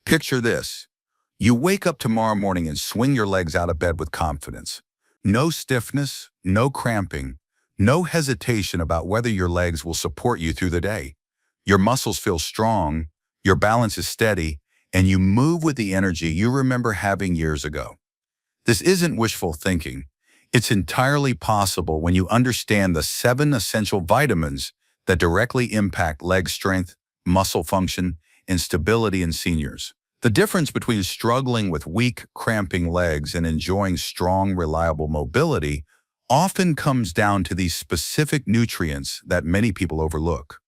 Picture this. You wake up tomorrow morning and swing your legs out of bed with confidence. No stiffness, no cramping, no hesitation about whether your legs will support you through the day. Your muscles feel strong, your balance is steady, and you move with the energy you remember having years ago. This isn't wishful thinking. It's entirely possible when you understand the 7 essential vitamins that directly impact leg strength, muscle function, and stability in seniors. The difference between struggling with weak, cramping legs and enjoying strong, reliable mobility often comes down to these specific nutrients that many people overlook.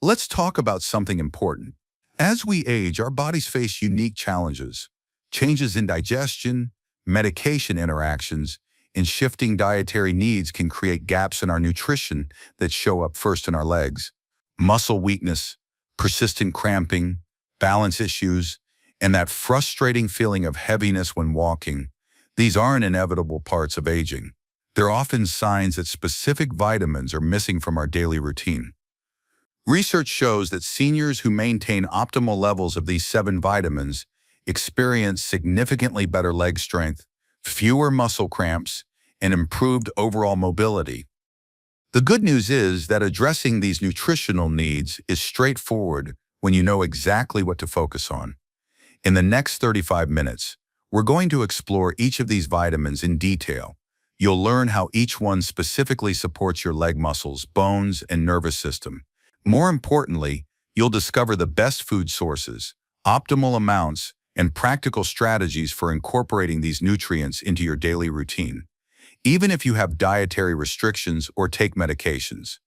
Let's talk about something important. As we age, our bodies face unique challenges. Changes in digestion, medication interactions, and shifting dietary needs can create gaps in our nutrition that show up first in our legs. Muscle weakness, persistent cramping, balance issues, and that frustrating feeling of heaviness when walking, these aren't inevitable parts of aging. They're often signs that specific vitamins are missing from our daily routine. Research shows that seniors who maintain optimal levels of these 7 vitamins experience significantly better leg strength, fewer muscle cramps, and improved overall mobility. The good news is that addressing these nutritional needs is straightforward when you know exactly what to focus on. In the next 35 minutes, we're going to explore each of these vitamins in detail. You'll learn how each one specifically supports your leg muscles, bones, and nervous system. More importantly, you'll discover the best food sources, optimal amounts, and practical strategies for incorporating these nutrients into your daily routine, even if you have dietary restrictions or take medications.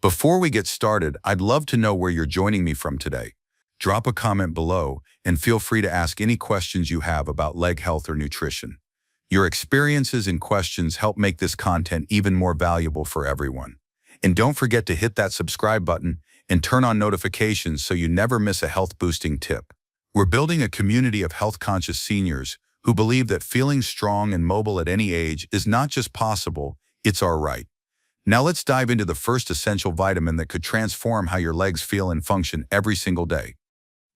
Before we get started, I'd love to know where you're joining me from today. Drop a comment below and feel free to ask any questions you have about leg health or nutrition. Your experiences and questions help make this content even more valuable for everyone. And don't forget to hit that subscribe button and turn on notifications so you never miss a health-boosting tip. We're building a community of health-conscious seniors who believe that feeling strong and mobile at any age is not just possible, it's our right. Now let's dive into the first essential vitamin that could transform how your legs feel and function every single day.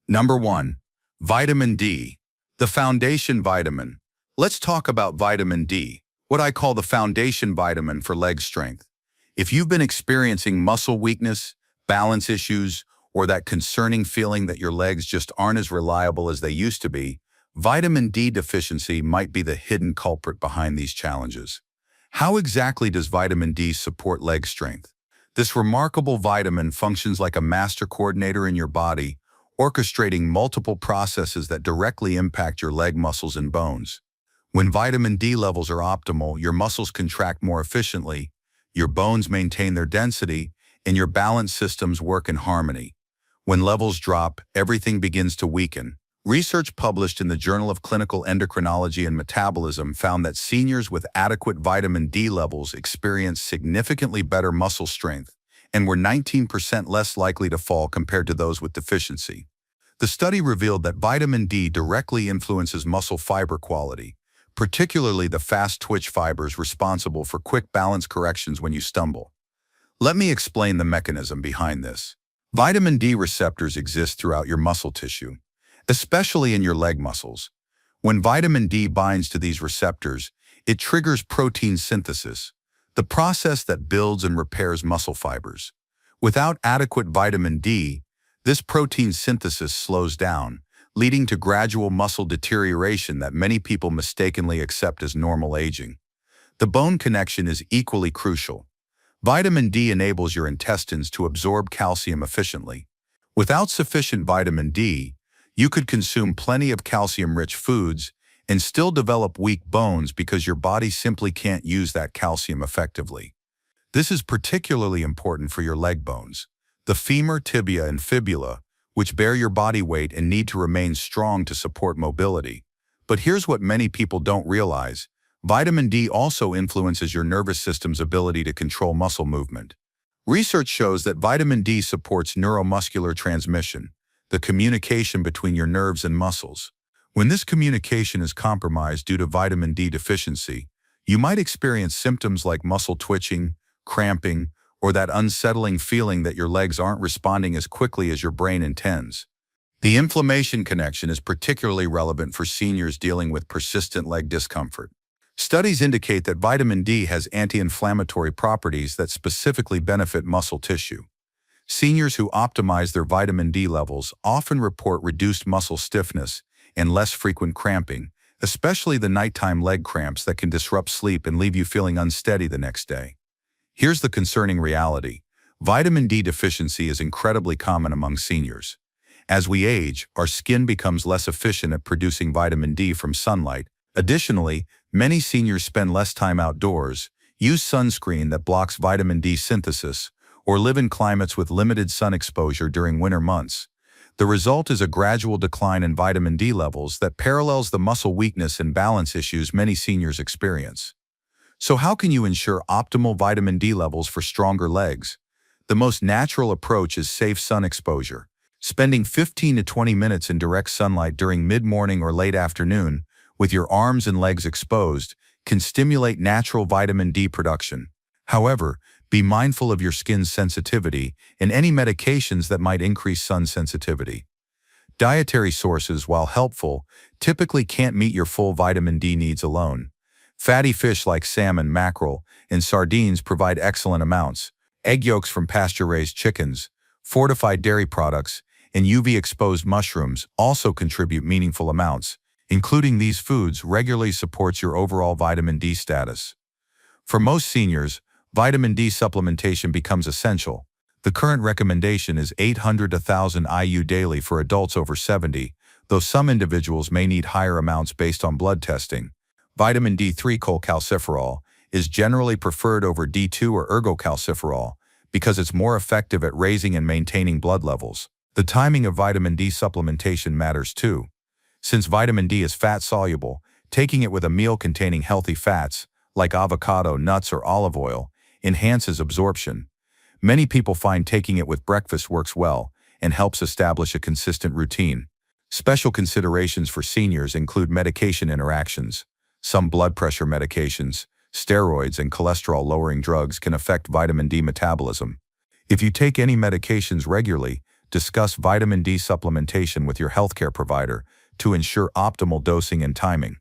Number 1. Vitamin D, the foundation vitamin. Let's talk about vitamin D, what I call the foundation vitamin for leg strength. If you've been experiencing muscle weakness, balance issues, or that concerning feeling that your legs just aren't as reliable as they used to be, vitamin D deficiency might be the hidden culprit behind these challenges. How exactly does vitamin D support leg strength? This remarkable vitamin functions like a master coordinator in your body, orchestrating multiple processes that directly impact your leg muscles and bones. When vitamin D levels are optimal, your muscles contract more efficiently, your bones maintain their density, and your balance systems work in harmony. When levels drop, everything begins to weaken. Research published in the Journal of Clinical Endocrinology and Metabolism found that seniors with adequate vitamin D levels experienced significantly better muscle strength and were 19% less likely to fall compared to those with deficiency. The study revealed that vitamin D directly influences muscle fiber quality, particularly the fast-twitch fibers responsible for quick balance corrections when you stumble. Let me explain the mechanism behind this. Vitamin D receptors exist throughout your muscle tissue, especially in your leg muscles. When vitamin D binds to these receptors, it triggers protein synthesis, the process that builds and repairs muscle fibers. Without adequate vitamin D, this protein synthesis slows down, leading to gradual muscle deterioration that many people mistakenly accept as normal aging. The bone connection is equally crucial. Vitamin D enables your intestines to absorb calcium efficiently. Without sufficient vitamin D, you could consume plenty of calcium-rich foods and still develop weak bones because your body simply can't use that calcium effectively. This is particularly important for your leg bones, the femur, tibia, and fibula, which bear your body weight and need to remain strong to support mobility. But here's what many people don't realize. Vitamin D also influences your nervous system's ability to control muscle movement. Research shows that vitamin D supports neuromuscular transmission, the communication between your nerves and muscles. When this communication is compromised due to vitamin D deficiency, you might experience symptoms like muscle twitching, cramping, or that unsettling feeling that your legs aren't responding as quickly as your brain intends. The inflammation connection is particularly relevant for seniors dealing with persistent leg discomfort. Studies indicate that vitamin D has anti-inflammatory properties that specifically benefit muscle tissue. Seniors who optimize their vitamin D levels often report reduced muscle stiffness and less frequent cramping, especially the nighttime leg cramps that can disrupt sleep and leave you feeling unsteady the next day. Here's the concerning reality. Vitamin D deficiency is incredibly common among seniors. As we age, our skin becomes less efficient at producing vitamin D from sunlight. Additionally, many seniors spend less time outdoors, use sunscreen that blocks vitamin D synthesis, or live in climates with limited sun exposure during winter months. The result is a gradual decline in vitamin D levels that parallels the muscle weakness and balance issues many seniors experience. So how can you ensure optimal vitamin D levels for stronger legs? The most natural approach is safe sun exposure. Spending 15 to 20 minutes in direct sunlight during mid-morning or late afternoon, with your arms and legs exposed, can stimulate natural vitamin D production. However, be mindful of your skin's sensitivity and any medications that might increase sun sensitivity. Dietary sources, while helpful, typically can't meet your full vitamin D needs alone. Fatty fish like salmon, mackerel, and sardines provide excellent amounts. Egg yolks from pasture-raised chickens, fortified dairy products, and UV-exposed mushrooms also contribute meaningful amounts. Including these foods regularly supports your overall vitamin D status. For most seniors, vitamin D supplementation becomes essential. The current recommendation is 800 to 1,000 IU daily for adults over 70, though some individuals may need higher amounts based on blood testing. Vitamin D3 cholecalciferol is generally preferred over D2 or ergocalciferol because it's more effective at raising and maintaining blood levels. The timing of vitamin D supplementation matters too. Since vitamin D is fat-soluble, taking it with a meal containing healthy fats, like avocado, nuts, or olive oil, enhances absorption. Many people find taking it with breakfast works well and helps establish a consistent routine. Special considerations for seniors include medication interactions. Some blood pressure medications, steroids, and cholesterol-lowering drugs can affect vitamin D metabolism. If you take any medications regularly, discuss vitamin D supplementation with your healthcare provider to ensure optimal dosing and timing.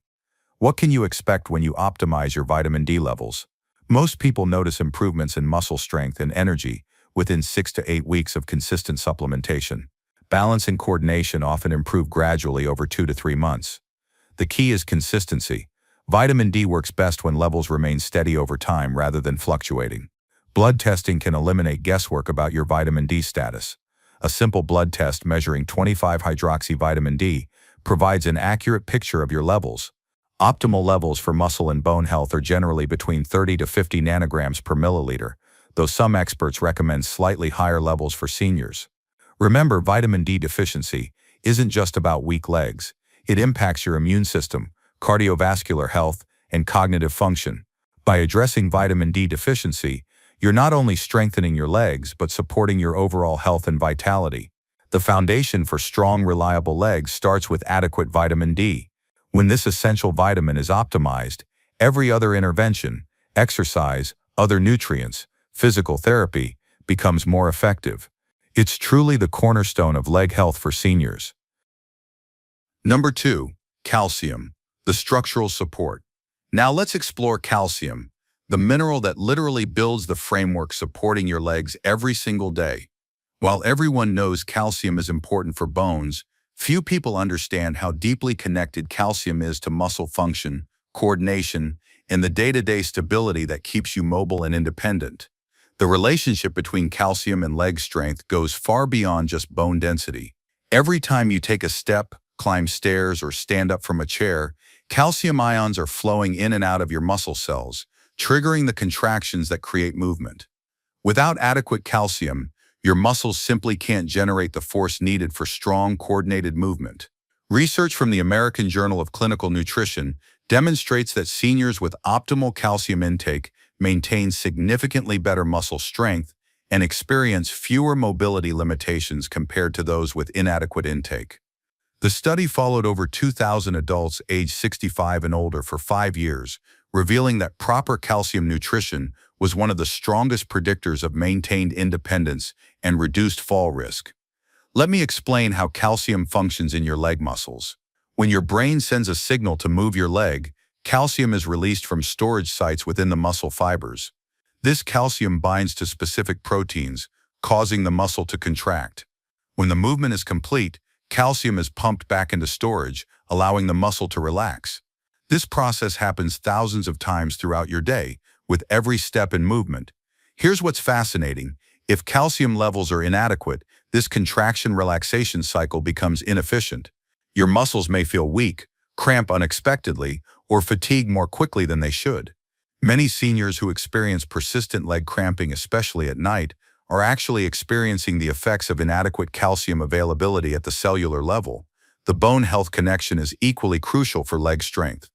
What can you expect when you optimize your vitamin D levels? Most people notice improvements in muscle strength and energy within 6 to 8 weeks of consistent supplementation. Balance and coordination often improve gradually over 2 to 3 months. The key is consistency. Vitamin D works best when levels remain steady over time rather than fluctuating. Blood testing can eliminate guesswork about your vitamin D status. A simple blood test measuring 25-hydroxyvitamin D provides an accurate picture of your levels. Optimal levels for muscle and bone health are generally between 30 to 50 nanograms per milliliter, though some experts recommend slightly higher levels for seniors. Remember, vitamin D deficiency isn't just about weak legs. It impacts your immune system, cardiovascular health, and cognitive function. By addressing vitamin D deficiency, you're not only strengthening your legs, but supporting your overall health and vitality. The foundation for strong, reliable legs starts with adequate vitamin D. When this essential vitamin is optimized, every other intervention, exercise, other nutrients, physical therapy, becomes more effective. It's truly the cornerstone of leg health for seniors. Number 2, calcium, the structural support. Now let's explore calcium, the mineral that literally builds the framework supporting your legs every single day. While everyone knows calcium is important for bones, few people understand how deeply connected calcium is to muscle function, coordination, and the day-to-day stability that keeps you mobile and independent. The relationship between calcium and leg strength goes far beyond just bone density. Every time you take a step, climb stairs, or stand up from a chair, calcium ions are flowing in and out of your muscle cells, triggering the contractions that create movement. Without adequate calcium, your muscles simply can't generate the force needed for strong, coordinated movement. Research from the American Journal of Clinical Nutrition demonstrates that seniors with optimal calcium intake maintain significantly better muscle strength and experience fewer mobility limitations compared to those with inadequate intake. The study followed over 2,000 adults aged 65 and older for 5 years, revealing that proper calcium nutrition was one of the strongest predictors of maintained independence and reduced fall risk. Let me explain how calcium functions in your leg muscles. When your brain sends a signal to move your leg, calcium is released from storage sites within the muscle fibers. This calcium binds to specific proteins, causing the muscle to contract. When the movement is complete, calcium is pumped back into storage, allowing the muscle to relax. This process happens thousands of times throughout your day, with every step and movement. Here's what's fascinating. If calcium levels are inadequate, this contraction-relaxation cycle becomes inefficient. Your muscles may feel weak, cramp unexpectedly, or fatigue more quickly than they should. Many seniors who experience persistent leg cramping, especially at night, are actually experiencing the effects of inadequate calcium availability at the cellular level. The bone health connection is equally crucial for leg strength.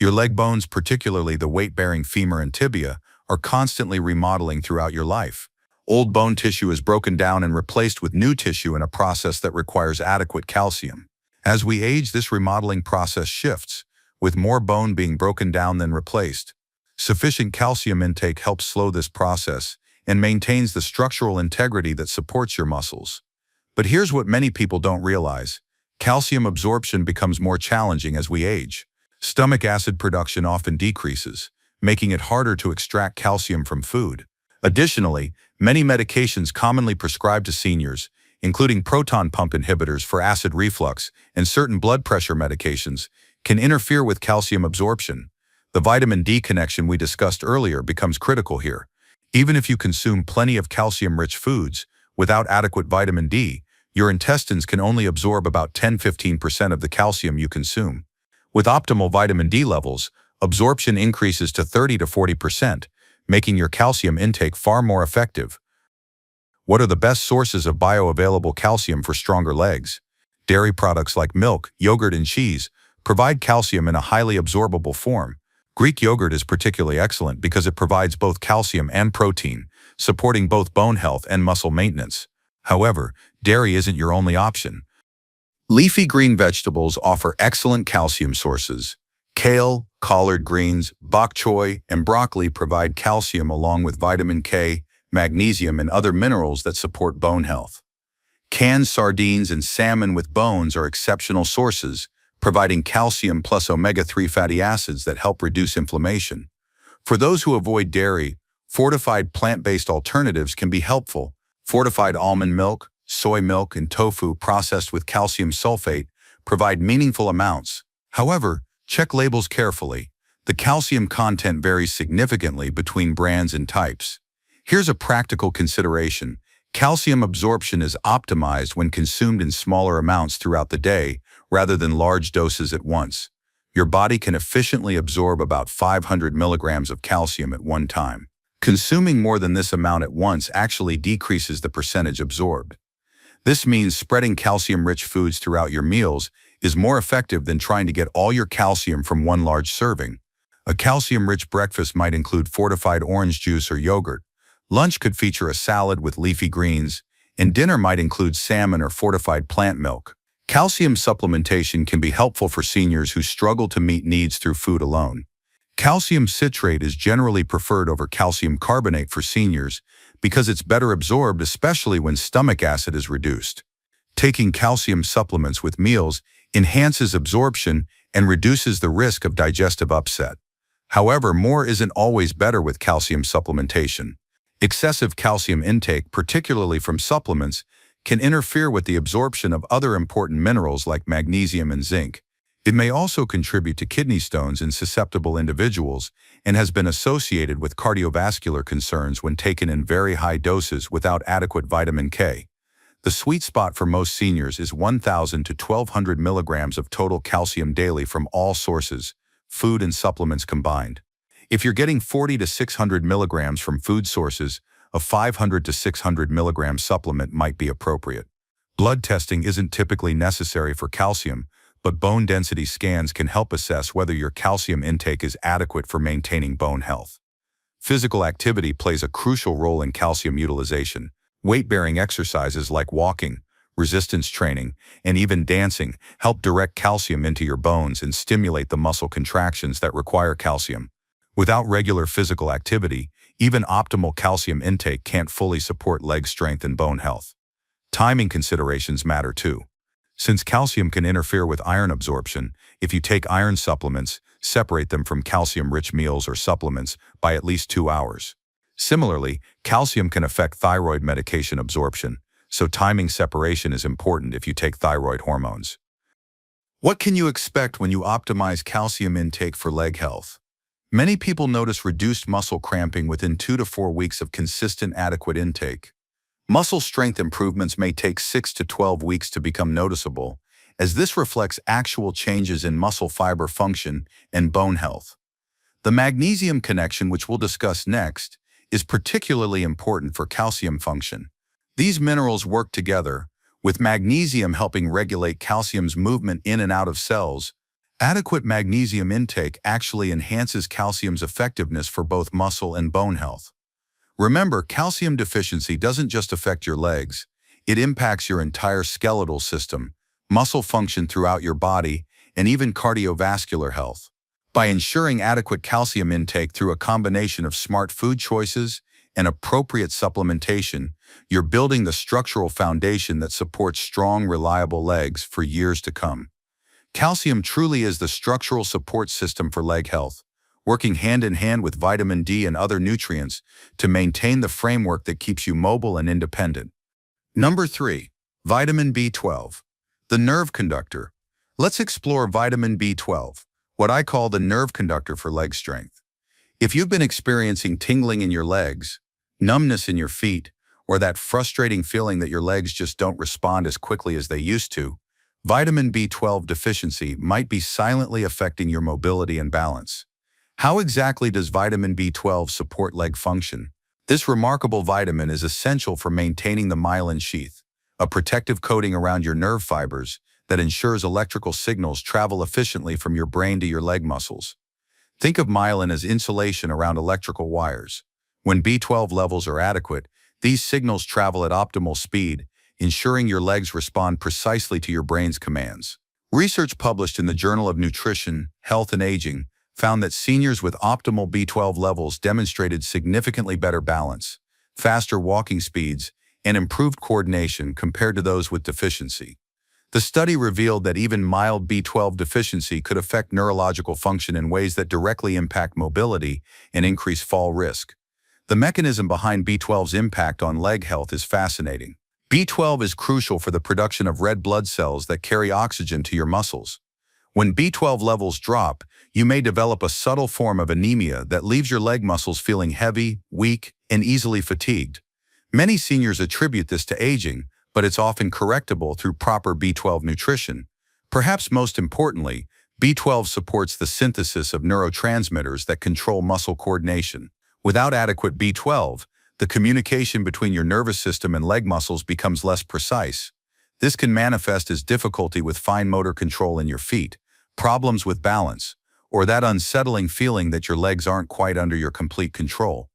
Your leg bones, particularly the weight-bearing femur and tibia, are constantly remodeling throughout your life. Old bone tissue is broken down and replaced with new tissue in a process that requires adequate calcium. As we age, this remodeling process shifts, with more bone being broken down than replaced. Sufficient calcium intake helps slow this process and maintains the structural integrity that supports your muscles. But here's what many people don't realize. Calcium absorption becomes more challenging as we age. Stomach acid production often decreases, making it harder to extract calcium from food. Additionally, many medications commonly prescribed to seniors, including proton pump inhibitors for acid reflux and certain blood pressure medications, can interfere with calcium absorption. The vitamin D connection we discussed earlier becomes critical here. Even if you consume plenty of calcium-rich foods, without adequate vitamin D, your intestines can only absorb about 10–15% of the calcium you consume. With optimal vitamin D levels, absorption increases to 30–40%, making your calcium intake far more effective. What are the best sources of bioavailable calcium for stronger legs? Dairy products like milk, yogurt, and cheese provide calcium in a highly absorbable form. Greek yogurt is particularly excellent because it provides both calcium and protein, supporting both bone health and muscle maintenance. However, dairy isn't your only option. Leafy green vegetables offer excellent calcium sources. Kale, collard greens, bok choy, and broccoli provide calcium along with vitamin K, magnesium, and other minerals that support bone health. Canned sardines and salmon with bones are exceptional sources, providing calcium plus omega-3 fatty acids that help reduce inflammation. For those who avoid dairy, fortified plant-based alternatives can be helpful. Fortified almond milk, soy milk, and tofu processed with calcium sulfate provide meaningful amounts. However, check labels carefully. The calcium content varies significantly between brands and types. Here's a practical consideration. Calcium absorption is optimized when consumed in smaller amounts throughout the day, rather than large doses at once. Your body can efficiently absorb about 500 milligrams of calcium at one time. Consuming more than this amount at once actually decreases the percentage absorbed. This means spreading calcium-rich foods throughout your meals is more effective than trying to get all your calcium from one large serving. A calcium-rich breakfast might include fortified orange juice or yogurt. Lunch could feature a salad with leafy greens, and dinner might include salmon or fortified plant milk. Calcium supplementation can be helpful for seniors who struggle to meet needs through food alone. Calcium citrate is generally preferred over calcium carbonate for seniors because it's better absorbed, especially when stomach acid is reduced. Taking calcium supplements with meals enhances absorption and reduces the risk of digestive upset. However, more isn't always better with calcium supplementation. Excessive calcium intake, particularly from supplements, can interfere with the absorption of other important minerals like magnesium and zinc. It may also contribute to kidney stones in susceptible individuals and has been associated with cardiovascular concerns when taken in very high doses without adequate vitamin K. The sweet spot for most seniors is 1,000 to 1,200 milligrams of total calcium daily from all sources, food and supplements combined. If you're getting 40 to 600 milligrams from food sources, a 500 to 600 milligram supplement might be appropriate. Blood testing isn't typically necessary for calcium, but bone density scans can help assess whether your calcium intake is adequate for maintaining bone health. Physical activity plays a crucial role in calcium utilization. Weight-bearing exercises like walking, resistance training, and even dancing help direct calcium into your bones and stimulate the muscle contractions that require calcium. Without regular physical activity, even optimal calcium intake can't fully support leg strength and bone health. Timing considerations matter too. Since calcium can interfere with iron absorption, if you take iron supplements, separate them from calcium-rich meals or supplements by at least 2 hours. Similarly, calcium can affect thyroid medication absorption, so timing separation is important if you take thyroid hormones. What can you expect when you optimize calcium intake for leg health? Many people notice reduced muscle cramping within 2 to 4 weeks of consistent adequate intake. Muscle strength improvements may take 6 to 12 weeks to become noticeable, as this reflects actual changes in muscle fiber function and bone health. The magnesium connection, which we'll discuss next, is particularly important for calcium function. These minerals work together, with magnesium helping regulate calcium's movement in and out of cells. Adequate magnesium intake actually enhances calcium's effectiveness for both muscle and bone health. Remember, calcium deficiency doesn't just affect your legs, it impacts your entire skeletal system, muscle function throughout your body, and even cardiovascular health. By ensuring adequate calcium intake through a combination of smart food choices and appropriate supplementation, you're building the structural foundation that supports strong, reliable legs for years to come. Calcium truly is the structural support system for leg health, working hand in hand with vitamin D and other nutrients to maintain the framework that keeps you mobile and independent. Number 3. Vitamin B12. The nerve conductor. Let's explore vitamin B12, what I call the nerve conductor for leg strength. If you've been experiencing tingling in your legs, numbness in your feet, or that frustrating feeling that your legs just don't respond as quickly as they used to, vitamin B12 deficiency might be silently affecting your mobility and balance. How exactly does vitamin B12 support leg function? This remarkable vitamin is essential for maintaining the myelin sheath, a protective coating around your nerve fibers that ensures electrical signals travel efficiently from your brain to your leg muscles. Think of myelin as insulation around electrical wires. When B12 levels are adequate, these signals travel at optimal speed, ensuring your legs respond precisely to your brain's commands. Research published in the Journal of Nutrition, Health and Aging found that seniors with optimal B12 levels demonstrated significantly better balance, faster walking speeds, and improved coordination compared to those with deficiency. The study revealed that even mild B12 deficiency could affect neurological function in ways that directly impact mobility and increase fall risk. The mechanism behind B12's impact on leg health is fascinating. B12 is crucial for the production of red blood cells that carry oxygen to your muscles. When B12 levels drop, you may develop a subtle form of anemia that leaves your leg muscles feeling heavy, weak, and easily fatigued. Many seniors attribute this to aging, but it's often correctable through proper B12 nutrition. Perhaps most importantly, B12 supports the synthesis of neurotransmitters that control muscle coordination. Without adequate B12, the communication between your nervous system and leg muscles becomes less precise. This can manifest as difficulty with fine motor control in your feet, problems with balance, or that unsettling feeling that your legs aren't quite under your complete control.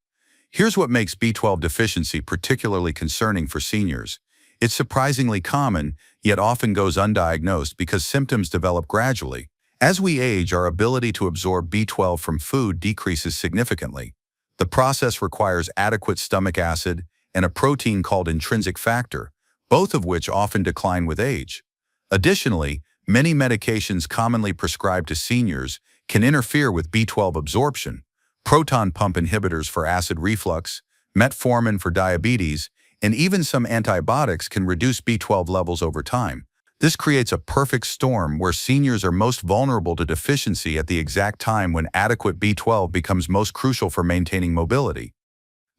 Here's what makes B12 deficiency particularly concerning for seniors. It's surprisingly common, yet often goes undiagnosed because symptoms develop gradually. As we age, our ability to absorb B12 from food decreases significantly. The process requires adequate stomach acid and a protein called intrinsic factor, both of which often decline with age. Additionally, many medications commonly prescribed to seniors can interfere with B12 absorption. Proton pump inhibitors for acid reflux, metformin for diabetes, and even some antibiotics can reduce B12 levels over time. This creates a perfect storm where seniors are most vulnerable to deficiency at the exact time when adequate B12 becomes most crucial for maintaining mobility.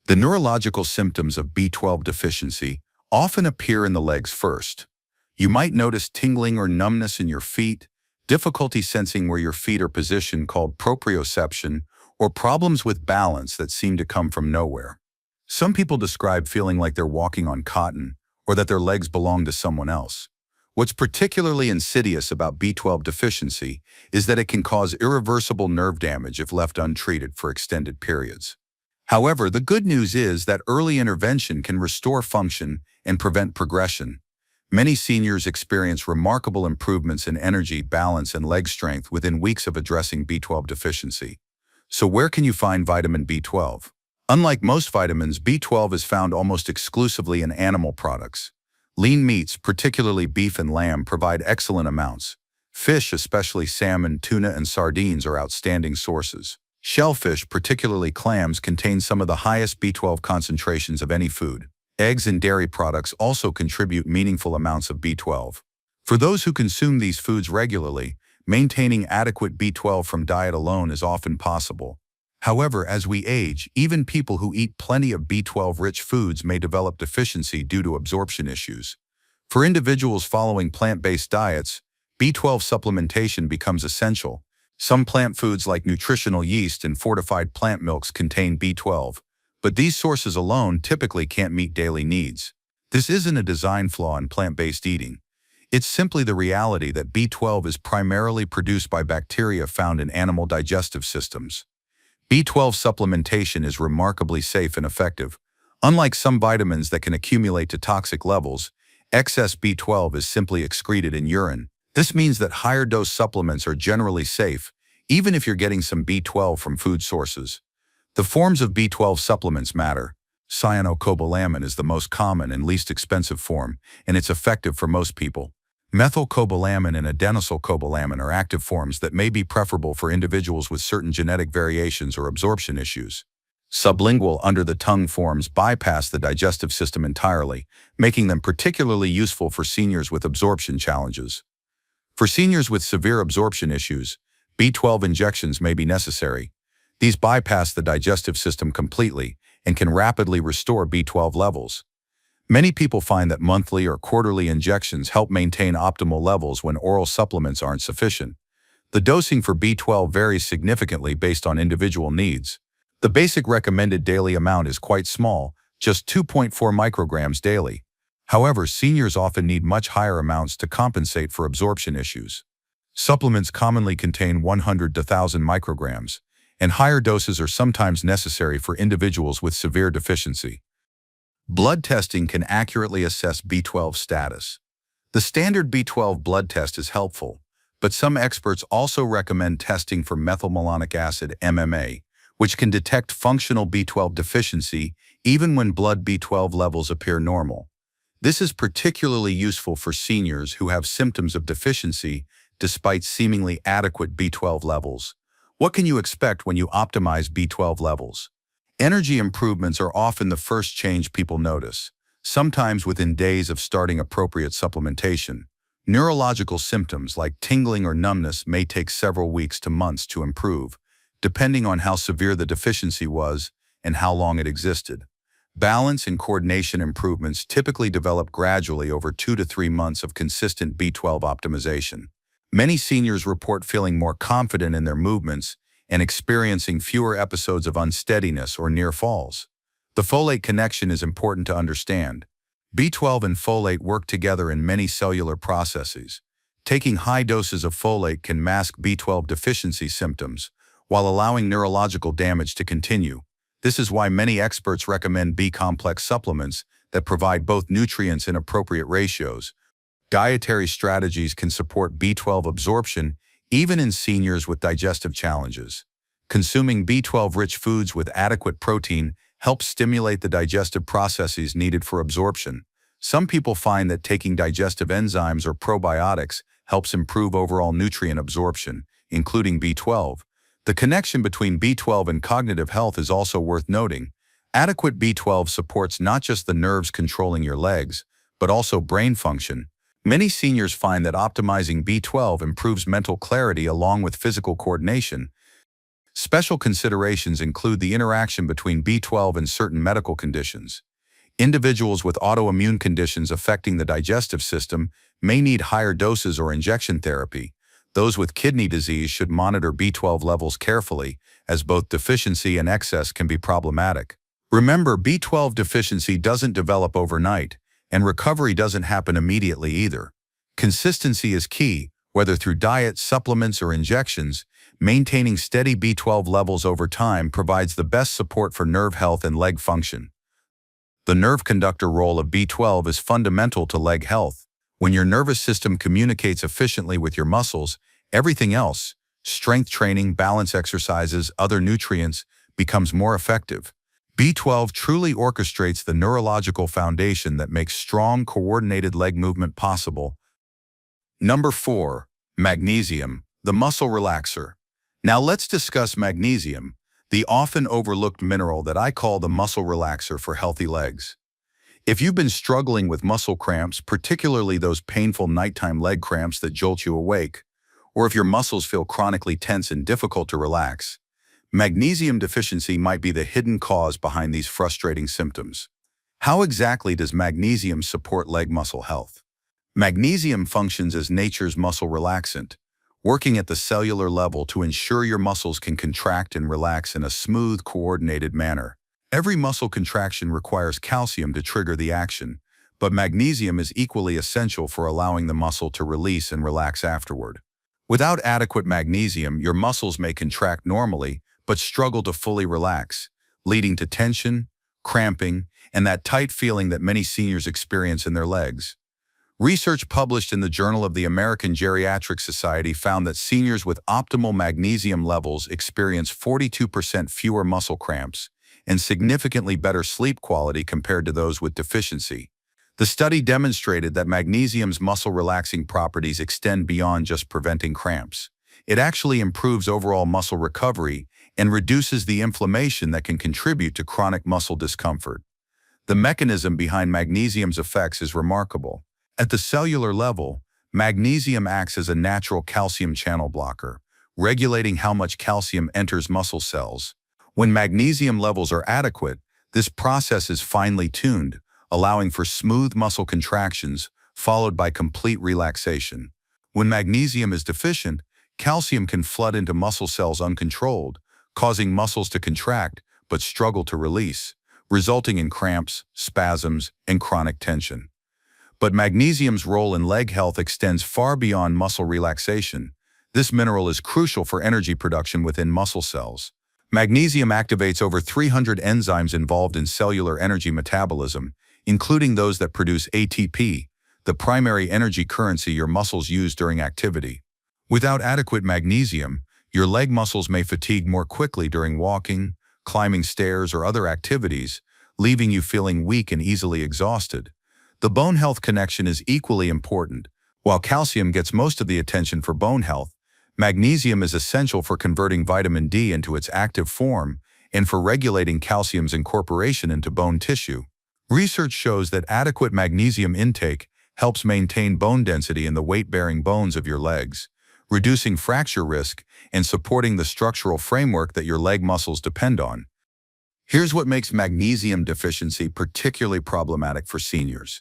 The neurological symptoms of B12 deficiency often appear in the legs first. You might notice tingling or numbness in your feet, difficulty sensing where your feet are positioned called proprioception, or problems with balance that seem to come from nowhere. Some people describe feeling like they're walking on cotton or that their legs belong to someone else. What's particularly insidious about B12 deficiency is that it can cause irreversible nerve damage if left untreated for extended periods. However, the good news is that early intervention can restore function and prevent progression. Many seniors experience remarkable improvements in energy, balance, and leg strength within weeks of addressing B12 deficiency. So where can you find vitamin B12? Unlike most vitamins, B12 is found almost exclusively in animal products. Lean meats, particularly beef and lamb, provide excellent amounts. Fish, especially salmon, tuna, and sardines, are outstanding sources. Shellfish, particularly clams, contain some of the highest B12 concentrations of any food. Eggs and dairy products also contribute meaningful amounts of B12. For those who consume these foods regularly, maintaining adequate B12 from diet alone is often possible. However, as we age, even people who eat plenty of B12-rich foods may develop deficiency due to absorption issues. For individuals following plant-based diets, B12 supplementation becomes essential. Some plant foods like nutritional yeast and fortified plant milks contain B12, but these sources alone typically can't meet daily needs. This isn't a design flaw in plant-based eating. It's simply the reality that B12 is primarily produced by bacteria found in animal digestive systems. B12 supplementation is remarkably safe and effective. Unlike some vitamins that can accumulate to toxic levels, excess B12 is simply excreted in urine. This means that higher dose supplements are generally safe, even if you're getting some B12 from food sources. The forms of B12 supplements matter. Cyanocobalamin is the most common and least expensive form, and it's effective for most people. Methylcobalamin and adenosylcobalamin are active forms that may be preferable for individuals with certain genetic variations or absorption issues. Sublingual under-the-tongue forms bypass the digestive system entirely, making them particularly useful for seniors with absorption challenges. For seniors with severe absorption issues, B12 injections may be necessary. These bypass the digestive system completely and can rapidly restore B12 levels. Many people find that monthly or quarterly injections help maintain optimal levels when oral supplements aren't sufficient. The dosing for B12 varies significantly based on individual needs. The basic recommended daily amount is quite small, just 2.4 micrograms daily. However, seniors often need much higher amounts to compensate for absorption issues. Supplements commonly contain 100 to 1,000 micrograms, and higher doses are sometimes necessary for individuals with severe deficiency. Blood testing can accurately assess B12 status. The standard B12 blood test is helpful, but some experts also recommend testing for methylmalonic acid (MMA), which can detect functional B12 deficiency even when blood B12 levels appear normal. This is particularly useful for seniors who have symptoms of deficiency despite seemingly adequate B12 levels. What can you expect when you optimize B12 levels? Energy improvements are often the first change people notice, sometimes within days of starting appropriate supplementation. Neurological symptoms like tingling or numbness may take several weeks to months to improve, depending on how severe the deficiency was and how long it existed. Balance and coordination improvements typically develop gradually over 2 to 3 months of consistent B12 optimization. Many seniors report feeling more confident in their movements and experiencing fewer episodes of unsteadiness or near falls. The folate connection is important to understand. B12 and folate work together in many cellular processes. Taking high doses of folate can mask B12 deficiency symptoms, while allowing neurological damage to continue. This is why many experts recommend B-complex supplements that provide both nutrients in appropriate ratios. Dietary strategies can support B12 absorption even in seniors with digestive challenges. Consuming B12-rich foods with adequate protein helps stimulate the digestive processes needed for absorption. Some people find that taking digestive enzymes or probiotics helps improve overall nutrient absorption, including B12. The connection between B12 and cognitive health is also worth noting. Adequate B12 supports not just the nerves controlling your legs, but also brain function. Many seniors find that optimizing B12 improves mental clarity along with physical coordination. Special considerations include the interaction between B12 and certain medical conditions. Individuals with autoimmune conditions affecting the digestive system may need higher doses or injection therapy. Those with kidney disease should monitor B12 levels carefully, as both deficiency and excess can be problematic. Remember, B12 deficiency doesn't develop overnight, and recovery doesn't happen immediately either. Consistency is key, whether through diet, supplements, or injections. Maintaining steady B12 levels over time provides the best support for nerve health and leg function. The nerve conductor role of B12 is fundamental to leg health. When your nervous system communicates efficiently with your muscles, everything else, strength training, balance exercises, other nutrients, becomes more effective. B12 truly orchestrates the neurological foundation that makes strong, coordinated leg movement possible. Number 4. Magnesium, the muscle relaxer. Now let's discuss magnesium, the often overlooked mineral that I call the muscle relaxer for healthy legs. If you've been struggling with muscle cramps, particularly those painful nighttime leg cramps that jolt you awake, or if your muscles feel chronically tense and difficult to relax, magnesium deficiency might be the hidden cause behind these frustrating symptoms. How exactly does magnesium support leg muscle health? Magnesium functions as nature's muscle relaxant, working at the cellular level to ensure your muscles can contract and relax in a smooth, coordinated manner. Every muscle contraction requires calcium to trigger the action, but magnesium is equally essential for allowing the muscle to release and relax afterward. Without adequate magnesium, your muscles may contract normally, but struggle to fully relax, leading to tension, cramping, and that tight feeling that many seniors experience in their legs. Research published in the Journal of the American Geriatric Society found that seniors with optimal magnesium levels experience 42% fewer muscle cramps and significantly better sleep quality compared to those with deficiency. The study demonstrated that magnesium's muscle-relaxing properties extend beyond just preventing cramps. It actually improves overall muscle recovery and reduces the inflammation that can contribute to chronic muscle discomfort. The mechanism behind magnesium's effects is remarkable. At the cellular level, magnesium acts as a natural calcium channel blocker, regulating how much calcium enters muscle cells. When magnesium levels are adequate, this process is finely tuned, allowing for smooth muscle contractions, followed by complete relaxation. When magnesium is deficient, calcium can flood into muscle cells uncontrolled, causing muscles to contract but struggle to release, resulting in cramps, spasms, and chronic tension. But magnesium's role in leg health extends far beyond muscle relaxation. This mineral is crucial for energy production within muscle cells. Magnesium activates over 300 enzymes involved in cellular energy metabolism, including those that produce ATP, the primary energy currency your muscles use during activity. Without adequate magnesium, your leg muscles may fatigue more quickly during walking, climbing stairs, or other activities, leaving you feeling weak and easily exhausted. The bone health connection is equally important. While calcium gets most of the attention for bone health, magnesium is essential for converting vitamin D into its active form and for regulating calcium's incorporation into bone tissue. Research shows that adequate magnesium intake helps maintain bone density in the weight-bearing bones of your legs, reducing fracture risk and supporting the structural framework that your leg muscles depend on. Here's what makes magnesium deficiency particularly problematic for seniors.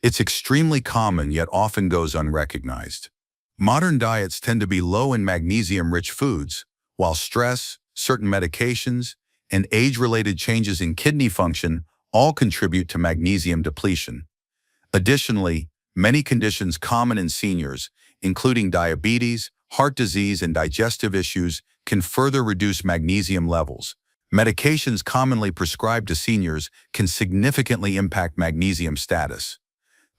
It's extremely common yet often goes unrecognized. Modern diets tend to be low in magnesium-rich foods, while stress, certain medications, and age-related changes in kidney function all contribute to magnesium depletion. Additionally, many conditions common in seniors, including diabetes, heart disease, and digestive issues, can further reduce magnesium levels. Medications commonly prescribed to seniors can significantly impact magnesium status.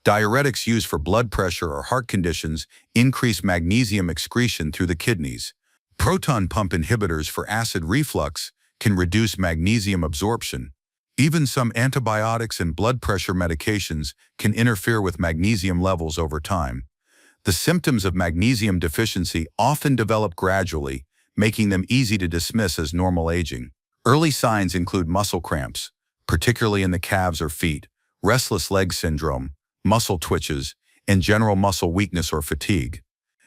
Diuretics used for blood pressure or heart conditions increase magnesium excretion through the kidneys. Proton pump inhibitors for acid reflux can reduce magnesium absorption. Even some antibiotics and blood pressure medications can interfere with magnesium levels over time. The symptoms of magnesium deficiency often develop gradually, making them easy to dismiss as normal aging. Early signs include muscle cramps, particularly in the calves or feet, restless leg syndrome, muscle twitches, and general muscle weakness or fatigue.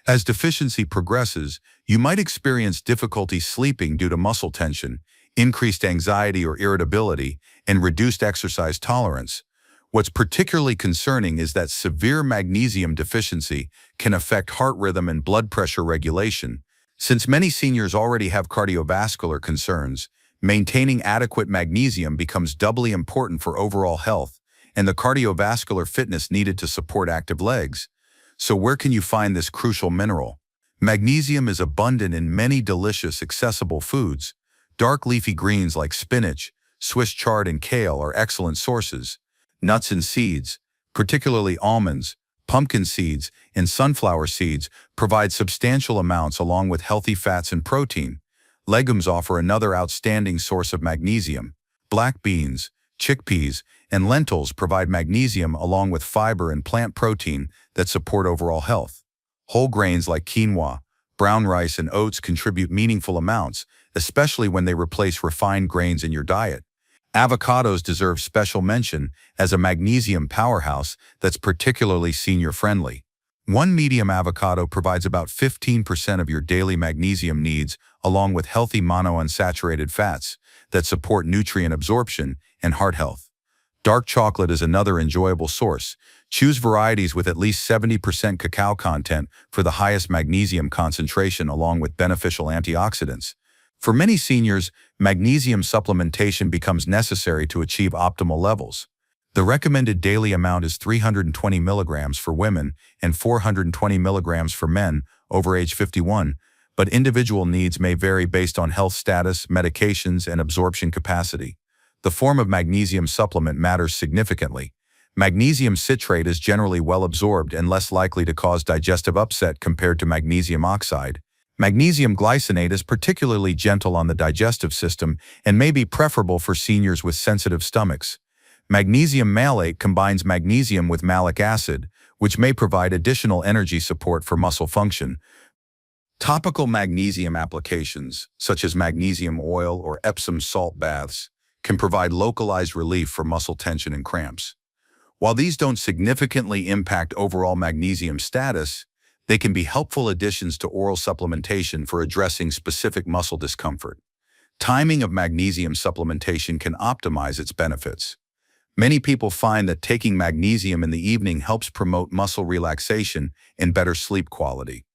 As deficiency progresses, you might experience difficulty sleeping due to muscle tension, increased anxiety or irritability, and reduced exercise tolerance. What's particularly concerning is that severe magnesium deficiency can affect heart rhythm and blood pressure regulation. Since many seniors already have cardiovascular concerns, maintaining adequate magnesium becomes doubly important for overall health and the cardiovascular fitness needed to support active legs. So where can you find this crucial mineral? Magnesium is abundant in many delicious, accessible foods. Dark leafy greens like spinach, Swiss chard, and kale are excellent sources. Nuts and seeds, particularly almonds, pumpkin seeds, and sunflower seeds, provide substantial amounts along with healthy fats and protein. Legumes offer another outstanding source of magnesium. Black beans, chickpeas, and lentils provide magnesium along with fiber and plant protein that support overall health. Whole grains like quinoa, brown rice, and oats contribute meaningful amounts, especially when they replace refined grains in your diet. Avocados deserve special mention as a magnesium powerhouse that's particularly senior-friendly. One medium avocado provides about 15% of your daily magnesium needs, along with healthy monounsaturated fats that support nutrient absorption and heart health. Dark chocolate is another enjoyable source. Choose varieties with at least 70% cacao content for the highest magnesium concentration along with beneficial antioxidants. For many seniors, magnesium supplementation becomes necessary to achieve optimal levels. The recommended daily amount is 320 milligrams for women and 420 milligrams for men over age 51, but individual needs may vary based on health status, medications, and absorption capacity. The form of magnesium supplement matters significantly. Magnesium citrate is generally well absorbed and less likely to cause digestive upset compared to magnesium oxide. Magnesium glycinate is particularly gentle on the digestive system and may be preferable for seniors with sensitive stomachs. Magnesium malate combines magnesium with malic acid, which may provide additional energy support for muscle function. Topical magnesium applications, such as magnesium oil or Epsom salt baths, can provide localized relief for muscle tension and cramps. While these don't significantly impact overall magnesium status, they can be helpful additions to oral supplementation for addressing specific muscle discomfort. Timing of magnesium supplementation can optimize its benefits. Many people find that taking magnesium in the evening helps promote muscle relaxation and better sleep quality.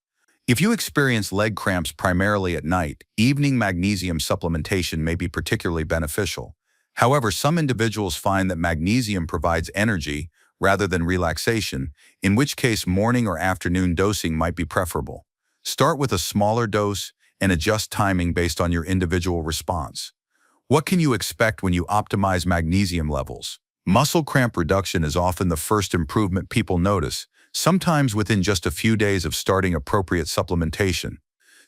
If you experience leg cramps primarily at night, evening magnesium supplementation may be particularly beneficial. However, some individuals find that magnesium provides energy rather than relaxation, in which case morning or afternoon dosing might be preferable. Start with a smaller dose and adjust timing based on your individual response. What can you expect when you optimize magnesium levels? Muscle cramp reduction is often the first improvement people notice, sometimes within just a few days of starting appropriate supplementation.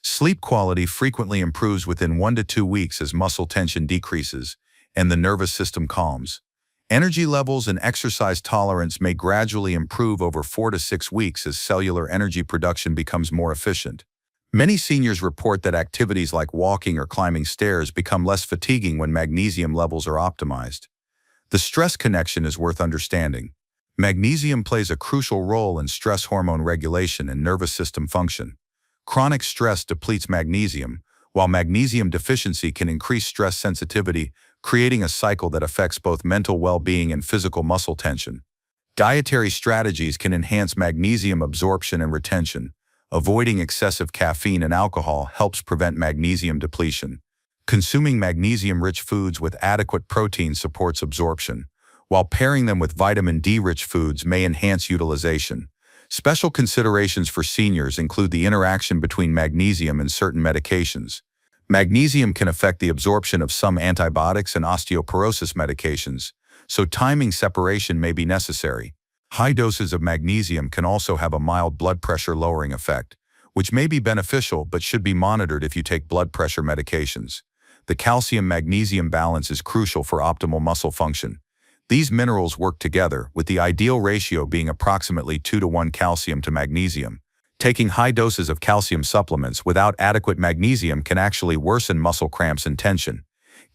Sleep quality frequently improves within 1 to 2 weeks as muscle tension decreases and the nervous system calms. Energy levels and exercise tolerance may gradually improve over 4 to 6 weeks as cellular energy production becomes more efficient. Many seniors report that activities like walking or climbing stairs become less fatiguing when magnesium levels are optimized. The stress connection is worth understanding. Magnesium plays a crucial role in stress hormone regulation and nervous system function. Chronic stress depletes magnesium, while magnesium deficiency can increase stress sensitivity, creating a cycle that affects both mental well-being and physical muscle tension. Dietary strategies can enhance magnesium absorption and retention. Avoiding excessive caffeine and alcohol helps prevent magnesium depletion. Consuming magnesium-rich foods with adequate protein supports absorption, while pairing them with vitamin D-rich foods may enhance utilization. Special considerations for seniors include the interaction between magnesium and certain medications. Magnesium can affect the absorption of some antibiotics and osteoporosis medications, so timing separation may be necessary. High doses of magnesium can also have a mild blood pressure lowering effect, which may be beneficial but should be monitored if you take blood pressure medications. The calcium-magnesium balance is crucial for optimal muscle function. These minerals work together, with the ideal ratio being approximately 2 to 1 calcium to magnesium. Taking high doses of calcium supplements without adequate magnesium can actually worsen muscle cramps and tension.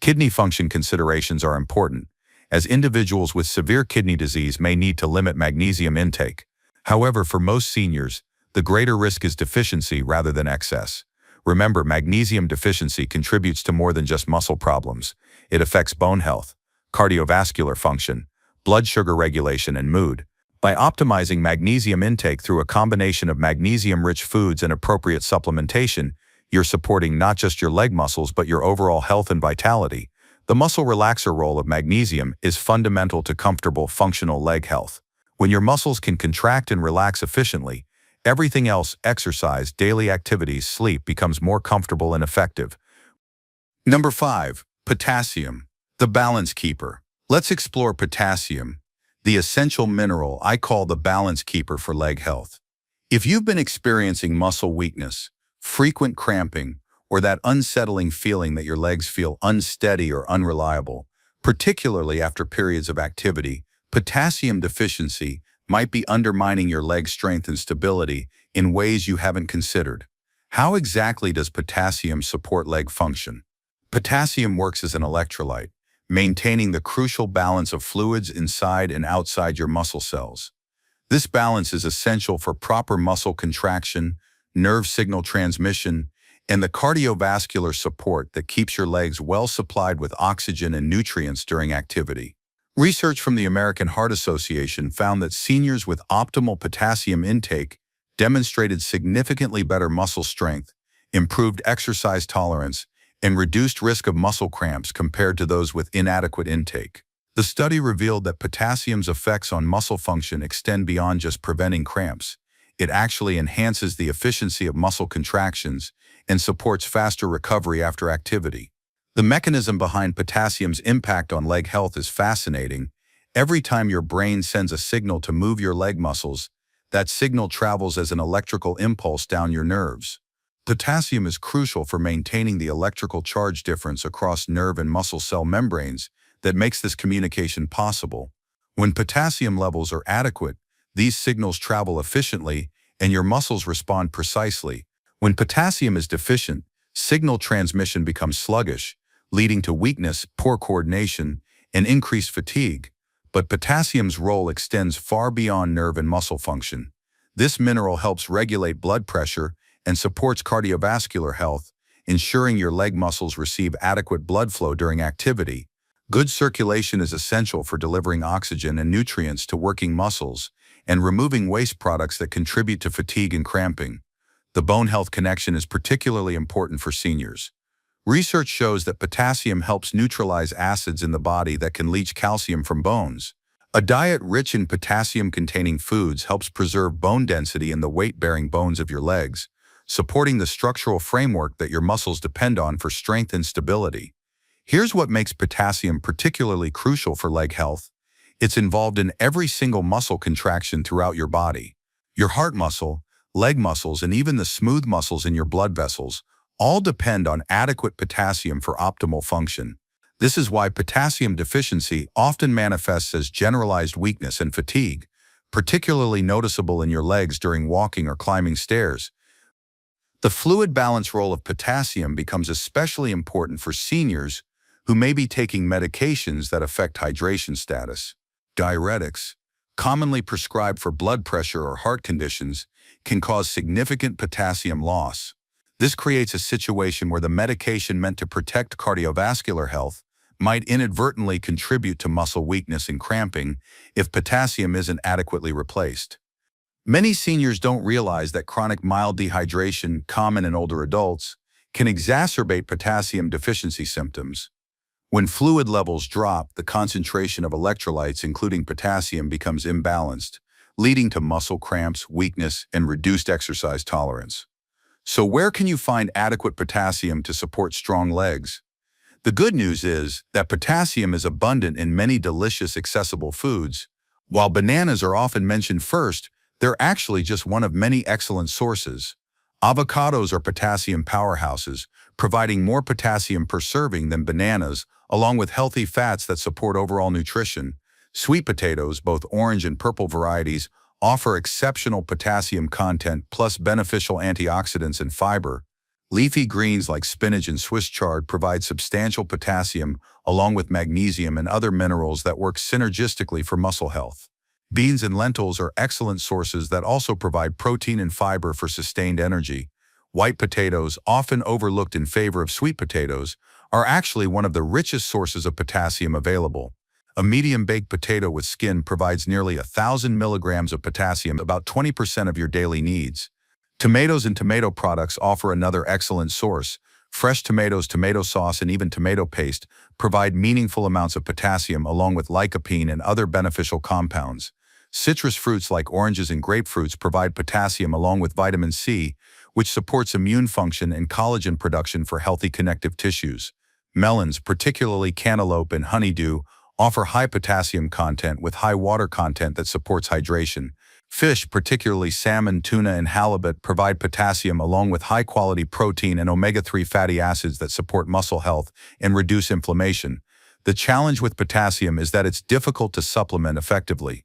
Kidney function considerations are important, as individuals with severe kidney disease may need to limit magnesium intake. However, for most seniors, the greater risk is deficiency rather than excess. Remember, magnesium deficiency contributes to more than just muscle problems. It affects bone health, cardiovascular function, blood sugar regulation, and mood. By optimizing magnesium intake through a combination of magnesium-rich foods and appropriate supplementation, you're supporting not just your leg muscles but your overall health and vitality. The muscle relaxer role of magnesium is fundamental to comfortable, functional leg health. When your muscles can contract and relax efficiently, everything else, exercise, daily activities, sleep, becomes more comfortable and effective. Number 5. Potassium, the balance keeper. Let's explore potassium, the essential mineral I call the balance keeper for leg health. If you've been experiencing muscle weakness, frequent cramping, or that unsettling feeling that your legs feel unsteady or unreliable, Particularly after periods of activity, potassium deficiency might be undermining your leg strength and stability in ways you haven't considered. How exactly does potassium support leg function? Potassium works as an electrolyte, maintaining the crucial balance of fluids inside and outside your muscle cells. This balance is essential for proper muscle contraction, nerve signal transmission, and the cardiovascular support that keeps your legs well supplied with oxygen and nutrients during activity. Research from the American Heart Association found that seniors with optimal potassium intake demonstrated significantly better muscle strength, improved exercise tolerance, and reduced risk of muscle cramps compared to those with inadequate intake. The study revealed that potassium's effects on muscle function extend beyond just preventing cramps. It actually enhances the efficiency of muscle contractions and supports faster recovery after activity. The mechanism behind potassium's impact on leg health is fascinating. Every time your brain sends a signal to move your leg muscles, that signal travels as an electrical impulse down your nerves. Potassium is crucial for maintaining the electrical charge difference across nerve and muscle cell membranes that makes this communication possible. When potassium levels are adequate, these signals travel efficiently and your muscles respond precisely. When potassium is deficient, signal transmission becomes sluggish, leading to weakness, poor coordination, and increased fatigue. But potassium's role extends far beyond nerve and muscle function. This mineral helps regulate blood pressure and supports cardiovascular health, ensuring your leg muscles receive adequate blood flow during activity. Good circulation is essential for delivering oxygen and nutrients to working muscles and removing waste products that contribute to fatigue and cramping. The bone health connection is particularly important for seniors. Research shows that potassium helps neutralize acids in the body that can leach calcium from bones. A diet rich in potassium-containing foods helps preserve bone density in the weight-bearing bones of your legs, supporting the structural framework that your muscles depend on for strength and stability. Here's what makes potassium particularly crucial for leg health. It's involved in every single muscle contraction throughout your body. Your heart muscle, leg muscles, and even the smooth muscles in your blood vessels all depend on adequate potassium for optimal function. This is why potassium deficiency often manifests as generalized weakness and fatigue, particularly noticeable in your legs during walking or climbing stairs. The fluid balance role of potassium becomes especially important for seniors who may be taking medications that affect hydration status. Diuretics, commonly prescribed for blood pressure or heart conditions, can cause significant potassium loss. This creates a situation where the medication meant to protect cardiovascular health might inadvertently contribute to muscle weakness and cramping if potassium isn't adequately replaced. Many seniors don't realize that chronic mild dehydration, common in older adults, can exacerbate potassium deficiency symptoms. When fluid levels drop, the concentration of electrolytes, including potassium, becomes imbalanced, leading to muscle cramps, weakness, and reduced exercise tolerance. So where can you find adequate potassium to support strong legs? The good news is that potassium is abundant in many delicious, accessible foods. While bananas are often mentioned first, they're actually just one of many excellent sources. Avocados are potassium powerhouses, providing more potassium per serving than bananas, along with healthy fats that support overall nutrition. Sweet potatoes, both orange and purple varieties, offer exceptional potassium content plus beneficial antioxidants and fiber. Leafy greens like spinach and Swiss chard provide substantial potassium, along with magnesium and other minerals that work synergistically for muscle health. Beans and lentils are excellent sources that also provide protein and fiber for sustained energy. White potatoes, often overlooked in favor of sweet potatoes, are actually one of the richest sources of potassium available. A medium baked potato with skin provides nearly 1,000 milligrams of potassium, about 20% of your daily needs. Tomatoes and tomato products offer another excellent source. Fresh tomatoes, tomato sauce, and even tomato paste provide meaningful amounts of potassium along with lycopene and other beneficial compounds. Citrus fruits like oranges and grapefruits provide potassium along with vitamin C, which supports immune function and collagen production for healthy connective tissues. Melons, particularly cantaloupe and honeydew, offer high potassium content with high water content that supports hydration. Fish, particularly salmon, tuna, and halibut, provide potassium along with high-quality protein and omega-3 fatty acids that support muscle health and reduce inflammation. The challenge with potassium is that it's difficult to supplement effectively.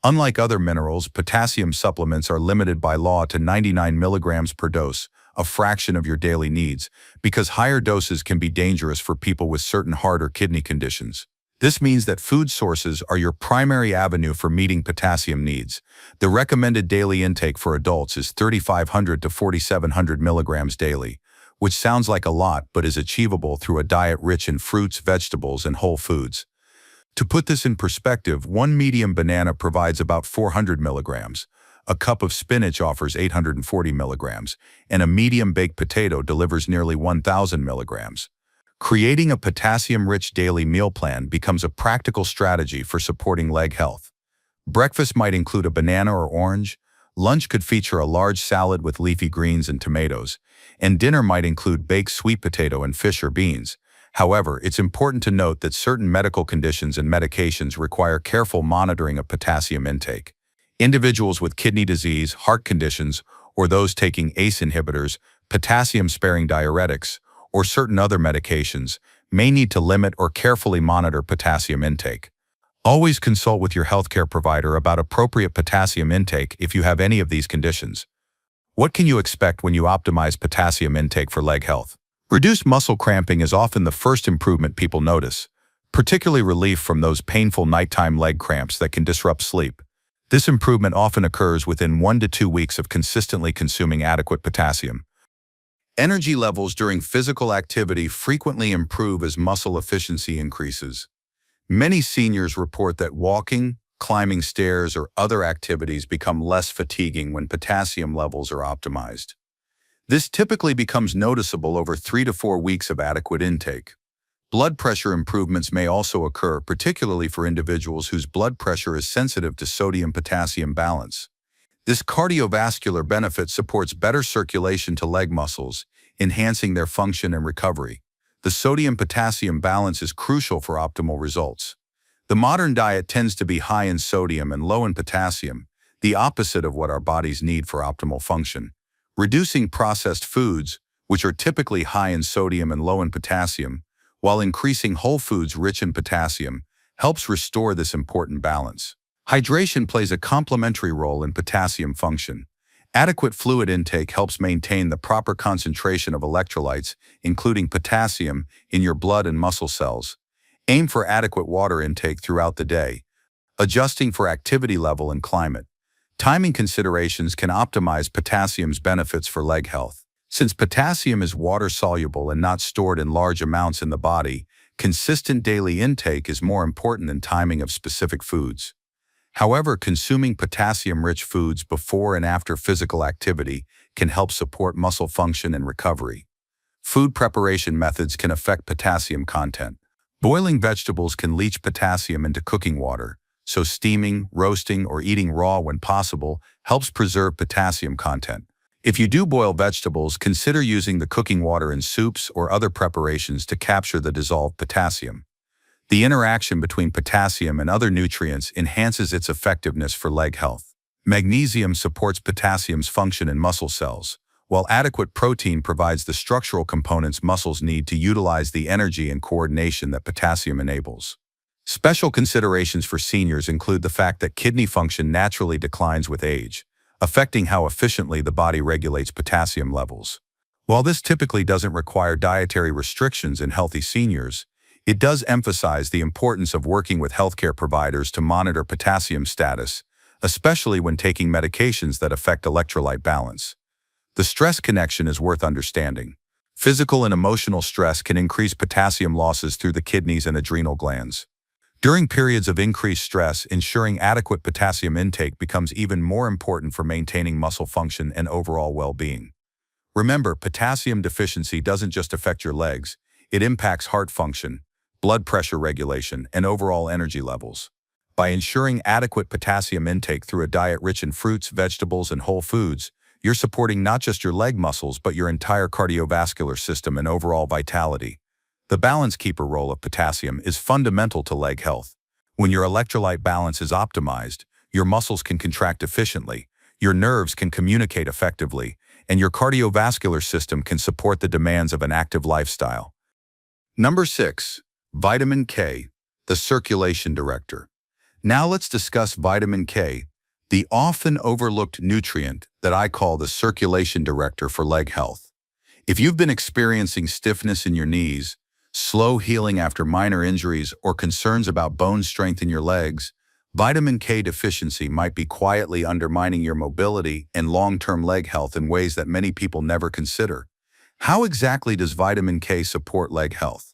Unlike other minerals, potassium supplements are limited by law to 99 milligrams per dose, a fraction of your daily needs, because higher doses can be dangerous for people with certain heart or kidney conditions. This means that food sources are your primary avenue for meeting potassium needs. The recommended daily intake for adults is 3,500 to 4,700 milligrams daily, which sounds like a lot but is achievable through a diet rich in fruits, vegetables, and whole foods. To put this in perspective, one medium banana provides about 400 milligrams, a cup of spinach offers 840 milligrams, and a medium baked potato delivers nearly 1,000 milligrams. Creating a potassium-rich daily meal plan becomes a practical strategy for supporting leg health. Breakfast might include a banana or orange, lunch could feature a large salad with leafy greens and tomatoes, and dinner might include baked sweet potato and fish or beans. However, it's important to note that certain medical conditions and medications require careful monitoring of potassium intake. Individuals with kidney disease, heart conditions, or those taking ACE inhibitors, potassium-sparing diuretics, or certain other medications may need to limit or carefully monitor potassium intake. Always consult with your healthcare provider about appropriate potassium intake if you have any of these conditions. What can you expect when you optimize potassium intake for leg health? Reduced muscle cramping is often the first improvement people notice, particularly relief from those painful nighttime leg cramps that can disrupt sleep. This improvement often occurs within 1 to 2 weeks of consistently consuming adequate potassium. Energy levels during physical activity frequently improve as muscle efficiency increases. Many seniors report that walking, climbing stairs, or other activities become less fatiguing when potassium levels are optimized. This typically becomes noticeable over 3 to 4 weeks of adequate intake. Blood pressure improvements may also occur, particularly for individuals whose blood pressure is sensitive to sodium-potassium balance. This cardiovascular benefit supports better circulation to leg muscles, enhancing their function and recovery. The sodium-potassium balance is crucial for optimal results. The modern diet tends to be high in sodium and low in potassium, the opposite of what our bodies need for optimal function. Reducing processed foods, which are typically high in sodium and low in potassium, while increasing whole foods rich in potassium, helps restore this important balance. Hydration plays a complementary role in potassium function. Adequate fluid intake helps maintain the proper concentration of electrolytes, including potassium, in your blood and muscle cells. Aim for adequate water intake throughout the day, adjusting for activity level and climate. Timing considerations can optimize potassium's benefits for leg health. Since potassium is water-soluble and not stored in large amounts in the body, consistent daily intake is more important than timing of specific foods. However, consuming potassium-rich foods before and after physical activity can help support muscle function and recovery. Food preparation methods can affect potassium content. Boiling vegetables can leach potassium into cooking water, so steaming, roasting, or eating raw when possible helps preserve potassium content. If you do boil vegetables, consider using the cooking water in soups or other preparations to capture the dissolved potassium. The interaction between potassium and other nutrients enhances its effectiveness for leg health. Magnesium supports potassium's function in muscle cells, while adequate protein provides the structural components muscles need to utilize the energy and coordination that potassium enables. Special considerations for seniors include the fact that kidney function naturally declines with age, affecting how efficiently the body regulates potassium levels. While this typically doesn't require dietary restrictions in healthy seniors, it does emphasize the importance of working with healthcare providers to monitor potassium status, especially when taking medications that affect electrolyte balance. The stress connection is worth understanding. Physical and emotional stress can increase potassium losses through the kidneys and adrenal glands. During periods of increased stress, ensuring adequate potassium intake becomes even more important for maintaining muscle function and overall well-being. Remember, potassium deficiency doesn't just affect your legs, it impacts heart function, blood pressure regulation, and overall energy levels. By ensuring adequate potassium intake through a diet rich in fruits, vegetables, and whole foods, you're supporting not just your leg muscles but your entire cardiovascular system and overall vitality. The balance keeper role of potassium is fundamental to leg health. When your electrolyte balance is optimized, your muscles can contract efficiently, your nerves can communicate effectively, and your cardiovascular system can support the demands of an active lifestyle. Number 6. Vitamin K, the circulation director. Now let's discuss vitamin K, the often overlooked nutrient that I call the circulation director for leg health. If you've been experiencing stiffness in your knees, slow healing after minor injuries, or concerns about bone strength in your legs, vitamin K deficiency might be quietly undermining your mobility and long-term leg health in ways that many people never consider. How exactly does vitamin K support leg health?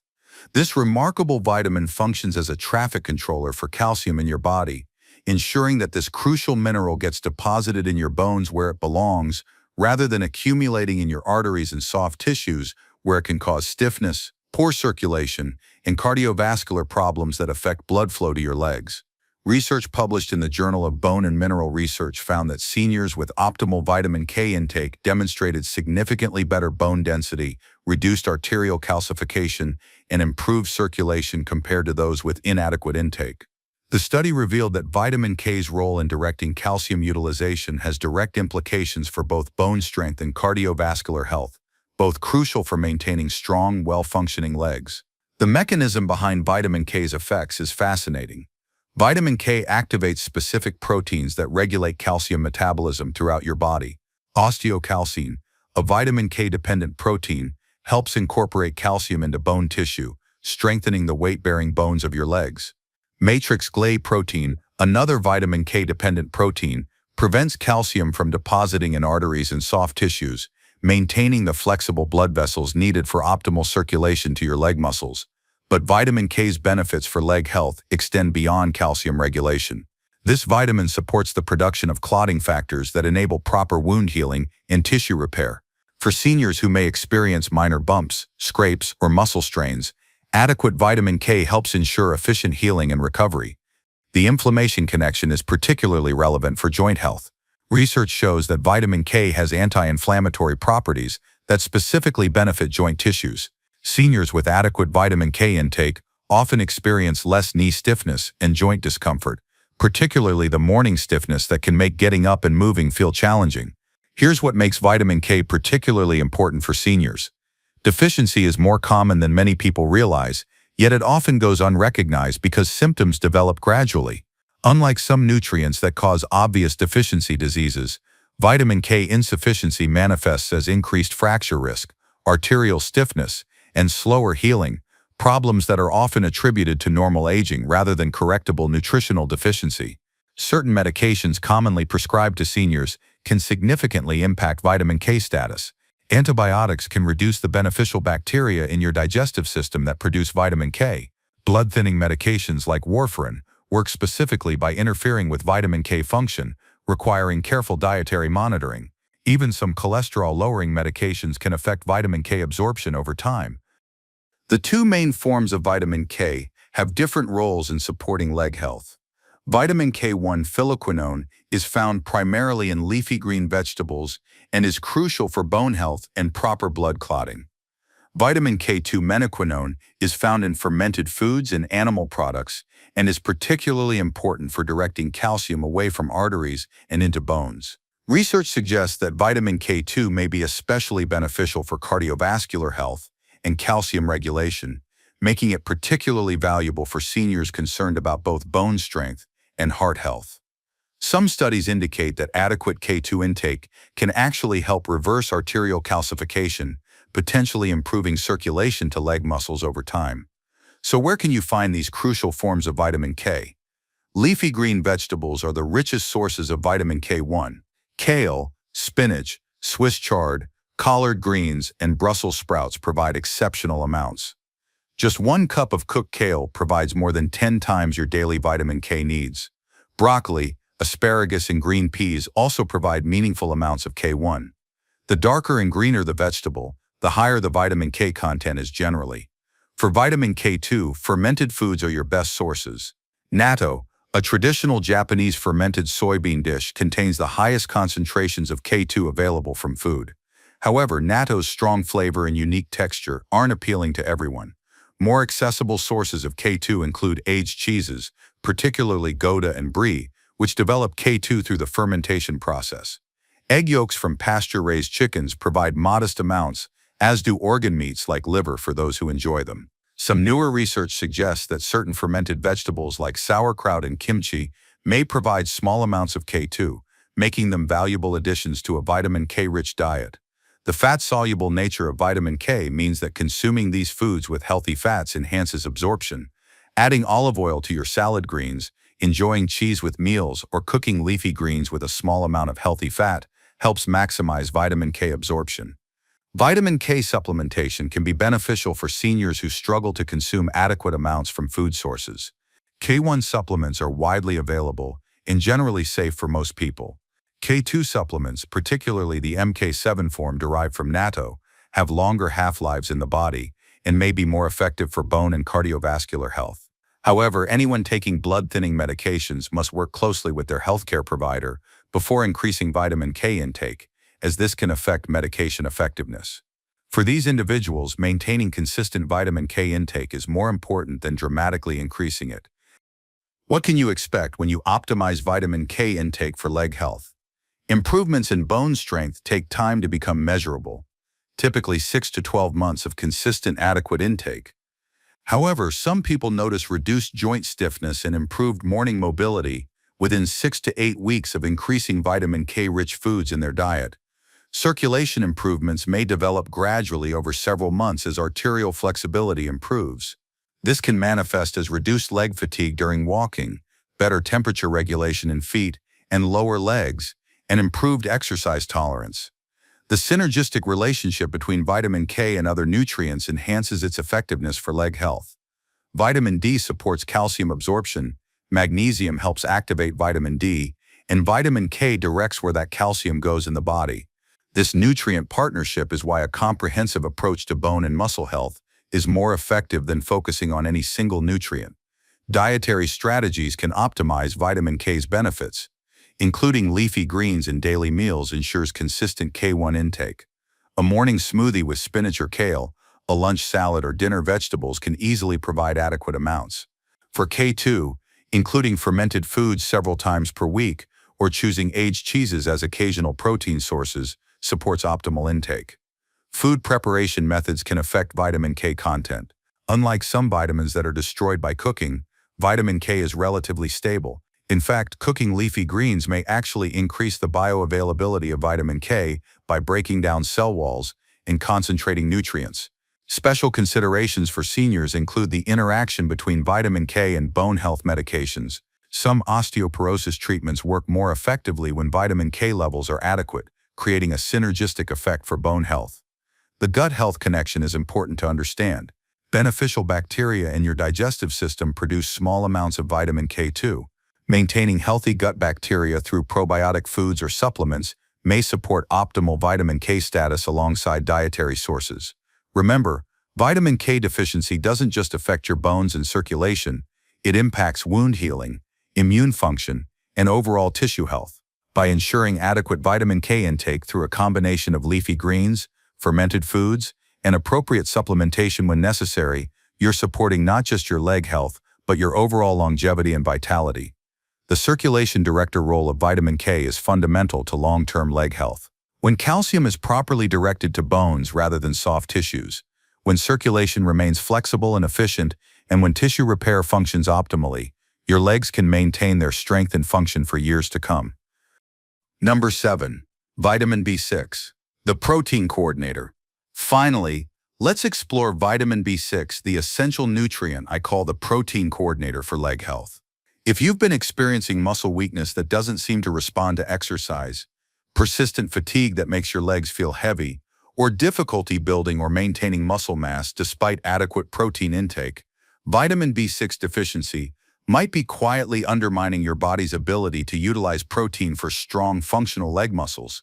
This remarkable vitamin functions as a traffic controller for calcium in your body, ensuring that this crucial mineral gets deposited in your bones where it belongs, rather than accumulating in your arteries and soft tissues where it can cause stiffness, poor circulation, and cardiovascular problems that affect blood flow to your legs. Research published in the Journal of Bone and Mineral Research found that seniors with optimal vitamin K intake demonstrated significantly better bone density, reduced arterial calcification, and improved circulation compared to those with inadequate intake. The study revealed that vitamin K's role in directing calcium utilization has direct implications for both bone strength and cardiovascular health, both crucial for maintaining strong, well-functioning legs. The mechanism behind vitamin K's effects is fascinating. Vitamin K activates specific proteins that regulate calcium metabolism throughout your body. Osteocalcine, a vitamin K-dependent protein, helps incorporate calcium into bone tissue, strengthening the weight-bearing bones of your legs. Matrix Glay protein, another vitamin K-dependent protein, prevents calcium from depositing in arteries and soft tissues, maintaining the flexible blood vessels needed for optimal circulation to your leg muscles. But vitamin K's benefits for leg health extend beyond calcium regulation. This vitamin supports the production of clotting factors that enable proper wound healing and tissue repair. For seniors who may experience minor bumps, scrapes, or muscle strains, adequate vitamin K helps ensure efficient healing and recovery. The inflammation connection is particularly relevant for joint health. Research shows that vitamin K has anti-inflammatory properties that specifically benefit joint tissues. Seniors with adequate vitamin K intake often experience less knee stiffness and joint discomfort, particularly the morning stiffness that can make getting up and moving feel challenging. Here's what makes vitamin K particularly important for seniors. Deficiency is more common than many people realize, yet it often goes unrecognized because symptoms develop gradually. Unlike some nutrients that cause obvious deficiency diseases, vitamin K insufficiency manifests as increased fracture risk, arterial stiffness, and slower healing, problems that are often attributed to normal aging rather than correctable nutritional deficiency. Certain medications commonly prescribed to seniors can significantly impact vitamin K status. Antibiotics can reduce the beneficial bacteria in your digestive system that produce vitamin K. Blood-thinning medications like warfarin work specifically by interfering with vitamin K function, requiring careful dietary monitoring. Even some cholesterol-lowering medications can affect vitamin K absorption over time. The two main forms of vitamin K have different roles in supporting leg health. Vitamin K1 phylloquinone is found primarily in leafy green vegetables and is crucial for bone health and proper blood clotting. Vitamin K2 menaquinone is found in fermented foods and animal products and is particularly important for directing calcium away from arteries and into bones. Research suggests that vitamin K2 may be especially beneficial for cardiovascular health and calcium regulation, making it particularly valuable for seniors concerned about both bone strength and heart health. Some studies indicate that adequate K2 intake can actually help reverse arterial calcification, potentially improving circulation to leg muscles over time. So where can you find these crucial forms of vitamin K? Leafy green vegetables are the richest sources of vitamin K1. Kale, spinach, Swiss chard, collard greens, and Brussels sprouts provide exceptional amounts. Just 1 cup of cooked kale provides more than 10 times your daily vitamin K needs. Broccoli, asparagus, and green peas also provide meaningful amounts of K1. The darker and greener the vegetable, the higher the vitamin K content is generally. For vitamin K2, fermented foods are your best sources. Natto, a traditional Japanese fermented soybean dish, contains the highest concentrations of K2 available from food. However, natto's strong flavor and unique texture aren't appealing to everyone. More accessible sources of K2 include aged cheeses, particularly Gouda and Brie, which develop K2 through the fermentation process. Egg yolks from pasture-raised chickens provide modest amounts, as do organ meats like liver for those who enjoy them. Some newer research suggests that certain fermented vegetables like sauerkraut and kimchi may provide small amounts of K2, making them valuable additions to a vitamin K-rich diet. The fat-soluble nature of vitamin K means that consuming these foods with healthy fats enhances absorption. Adding olive oil to your salad greens, enjoying cheese with meals, or cooking leafy greens with a small amount of healthy fat helps maximize vitamin K absorption. Vitamin K supplementation can be beneficial for seniors who struggle to consume adequate amounts from food sources. K1 supplements are widely available and generally safe for most people. K2 supplements, particularly the MK7 form derived from natto, have longer half-lives in the body and may be more effective for bone and cardiovascular health. However, anyone taking blood-thinning medications must work closely with their healthcare provider before increasing vitamin K intake, as this can affect medication effectiveness. For these individuals, maintaining consistent vitamin K intake is more important than dramatically increasing it. What can you expect when you optimize vitamin K intake for leg health? Improvements in bone strength take time to become measurable, typically 6 to 12 months of consistent adequate intake. However, some people notice reduced joint stiffness and improved morning mobility within 6 to 8 weeks of increasing vitamin K-rich foods in their diet. Circulation improvements may develop gradually over several months as arterial flexibility improves. This can manifest as reduced leg fatigue during walking, better temperature regulation in feet and lower legs, and improved exercise tolerance. The synergistic relationship between vitamin K and other nutrients enhances its effectiveness for leg health. Vitamin D supports calcium absorption, magnesium helps activate vitamin D, and vitamin K directs where that calcium goes in the body. This nutrient partnership is why a comprehensive approach to bone and muscle health is more effective than focusing on any single nutrient. Dietary strategies can optimize vitamin K's benefits. Including leafy greens in daily meals ensures consistent K1 intake. A morning smoothie with spinach or kale, a lunch salad or dinner vegetables can easily provide adequate amounts. For K2, including fermented foods several times per week or choosing aged cheeses as occasional protein sources supports optimal intake. Food preparation methods can affect vitamin K content. Unlike some vitamins that are destroyed by cooking, vitamin K is relatively stable. In fact, cooking leafy greens may actually increase the bioavailability of vitamin K by breaking down cell walls and concentrating nutrients. Special considerations for seniors include the interaction between vitamin K and bone health medications. Some osteoporosis treatments work more effectively when vitamin K levels are adequate, creating a synergistic effect for bone health. The gut health connection is important to understand. Beneficial bacteria in your digestive system produce small amounts of vitamin K2. Maintaining healthy gut bacteria through probiotic foods or supplements may support optimal vitamin K status alongside dietary sources. Remember, vitamin K deficiency doesn't just affect your bones and circulation, it impacts wound healing, immune function, and overall tissue health. By ensuring adequate vitamin K intake through a combination of leafy greens, fermented foods, and appropriate supplementation when necessary, you're supporting not just your leg health, but your overall longevity and vitality. The circulation director role of vitamin K is fundamental to long-term leg health. When calcium is properly directed to bones rather than soft tissues, when circulation remains flexible and efficient, and when tissue repair functions optimally, your legs can maintain their strength and function for years to come. Number 7. Vitamin B6, the protein coordinator. Finally, let's explore vitamin B6, the essential nutrient I call the protein coordinator for leg health. If you've been experiencing muscle weakness that doesn't seem to respond to exercise, persistent fatigue that makes your legs feel heavy, or difficulty building or maintaining muscle mass despite adequate protein intake, vitamin B6 deficiency might be quietly undermining your body's ability to utilize protein for strong, functional leg muscles.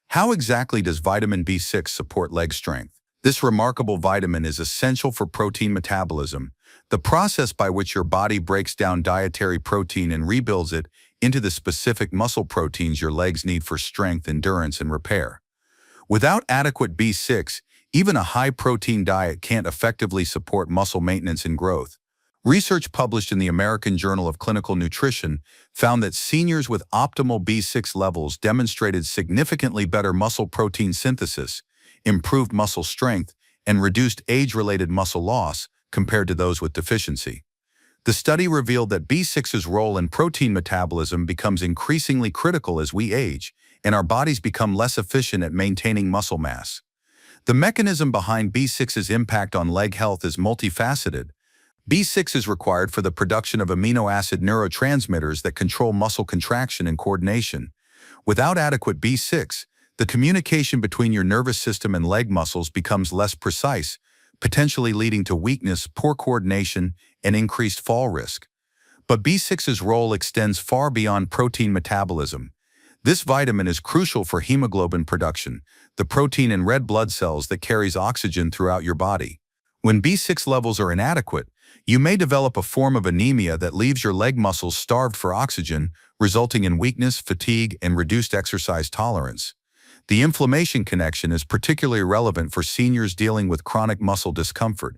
How exactly does vitamin B6 support leg strength? This remarkable vitamin is essential for protein metabolism, the process by which your body breaks down dietary protein and rebuilds it into the specific muscle proteins your legs need for strength, endurance, and repair. Without adequate B6, even a high-protein diet can't effectively support muscle maintenance and growth. Research published in the American Journal of Clinical Nutrition found that seniors with optimal B6 levels demonstrated significantly better muscle protein synthesis, improved muscle strength, and reduced age-related muscle loss compared to those with deficiency. The study revealed that B6's role in protein metabolism becomes increasingly critical as we age, and our bodies become less efficient at maintaining muscle mass. The mechanism behind B6's impact on leg health is multifaceted. B6 is required for the production of amino acid neurotransmitters that control muscle contraction and coordination. Without adequate B6, the communication between your nervous system and leg muscles becomes less precise, potentially leading to weakness, poor coordination, and increased fall risk. But B6's role extends far beyond protein metabolism. This vitamin is crucial for hemoglobin production, the protein in red blood cells that carries oxygen throughout your body. When B6 levels are inadequate, you may develop a form of anemia that leaves your leg muscles starved for oxygen, resulting in weakness, fatigue, and reduced exercise tolerance. The inflammation connection is particularly relevant for seniors dealing with chronic muscle discomfort.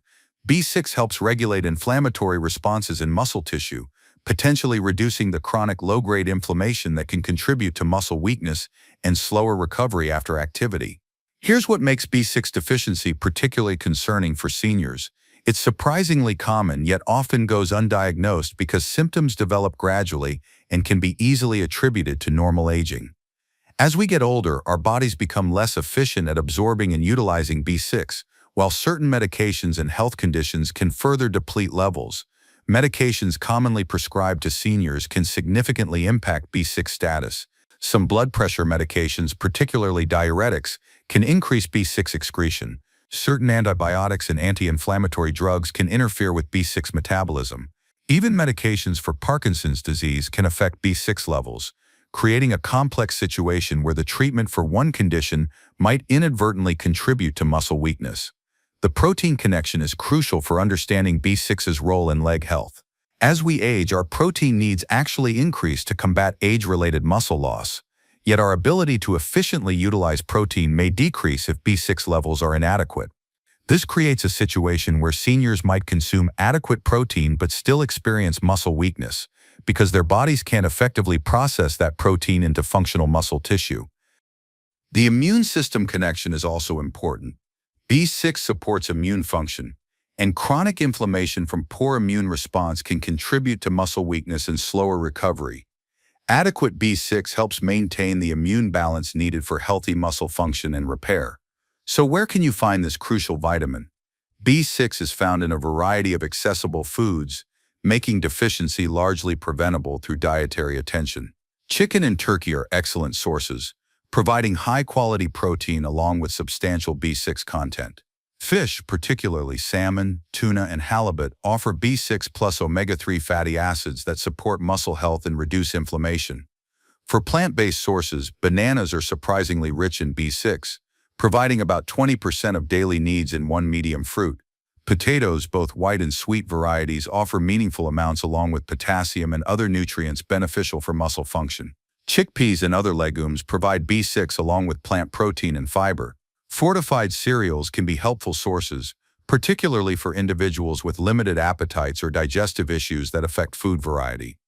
B6 helps regulate inflammatory responses in muscle tissue, potentially reducing the chronic low-grade inflammation that can contribute to muscle weakness and slower recovery after activity. Here's what makes B6 deficiency particularly concerning for seniors. It's surprisingly common, yet often goes undiagnosed because symptoms develop gradually and can be easily attributed to normal aging. As we get older, our bodies become less efficient at absorbing and utilizing B6, while certain medications and health conditions can further deplete levels. Medications commonly prescribed to seniors can significantly impact B6 status. Some blood pressure medications, particularly diuretics, can increase B6 excretion. Certain antibiotics and anti-inflammatory drugs can interfere with B6 metabolism. Even medications for Parkinson's disease can affect B6 levels, creating a complex situation where the treatment for one condition might inadvertently contribute to muscle weakness. The protein connection is crucial for understanding B6's role in leg health. As we age, our protein needs actually increase to combat age-related muscle loss. Yet our ability to efficiently utilize protein may decrease if B6 levels are inadequate. This creates a situation where seniors might consume adequate protein but still experience muscle weakness, because their bodies can't effectively process that protein into functional muscle tissue. The immune system connection is also important. B6 supports immune function, and chronic inflammation from poor immune response can contribute to muscle weakness and slower recovery. Adequate B6 helps maintain the immune balance needed for healthy muscle function and repair. So where can you find this crucial vitamin? B6 is found in a variety of accessible foods, making deficiency largely preventable through dietary attention. Chicken and turkey are excellent sources, providing high-quality protein along with substantial B6 content. Fish, particularly salmon, tuna, and halibut, offer B6 plus omega-3 fatty acids that support muscle health and reduce inflammation. For plant-based sources, bananas are surprisingly rich in B6, providing about 20% of daily needs in one medium fruit. Potatoes, both white and sweet varieties, offer meaningful amounts along with potassium and other nutrients beneficial for muscle function. Chickpeas and other legumes provide B6 along with plant protein and fiber. Fortified cereals can be helpful sources, particularly for individuals with limited appetites or digestive issues that affect food variety.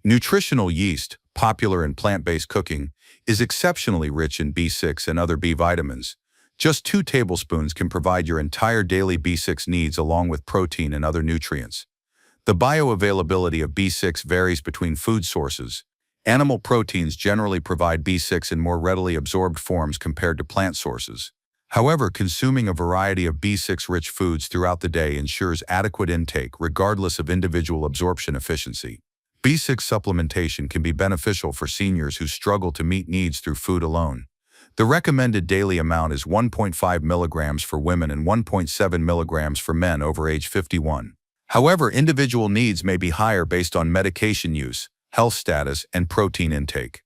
Nutritional yeast, popular in plant-based cooking, is exceptionally rich in B6 and other B vitamins. Just 2 tablespoons can provide your entire daily B6 needs along with protein and other nutrients. The bioavailability of B6 varies between food sources. Animal proteins generally provide B6 in more readily absorbed forms compared to plant sources. However, consuming a variety of B6-rich foods throughout the day ensures adequate intake regardless of individual absorption efficiency. B6 supplementation can be beneficial for seniors who struggle to meet needs through food alone. The recommended daily amount is 1.5 milligrams for women and 1.7 milligrams for men over age 51. However, individual needs may be higher based on medication use, health status, and protein intake.